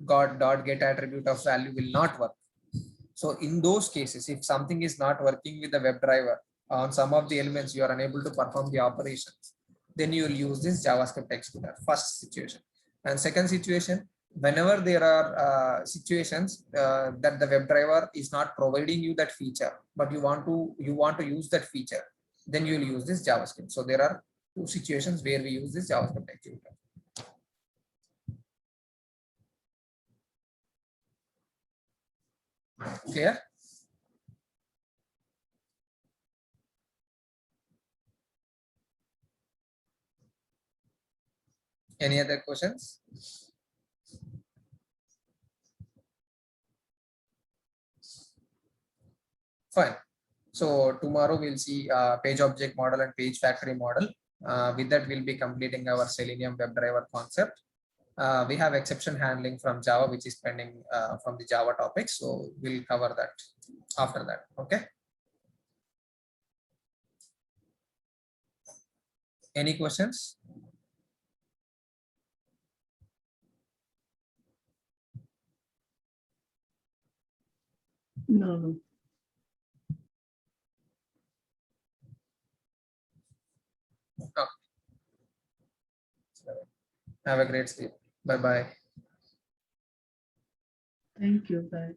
[SPEAKER 1] .get attribute of value will not work. So in those cases, if something is not working with the WebDriver on some of the elements, you are unable to perform the operations, then you will use this JavaScript executor. First situation. And second situation, whenever there are situations that the WebDriver is not providing you that feature, but you want to use that feature, then you will use this JavaScript. So there are two situations where we use this JavaScript executor. Clear? Any other questions? Fine. So tomorrow we'll see page object model and page factory model. With that, we'll be completing our Selenium WebDriver concept. We have exception handling from Java, which is pending from the Java topic. So we'll cover that after that. Okay. Any questions?
[SPEAKER 2] No.
[SPEAKER 1] Okay. Have a great sleep. Bye-bye.
[SPEAKER 2] Thank you. Bye.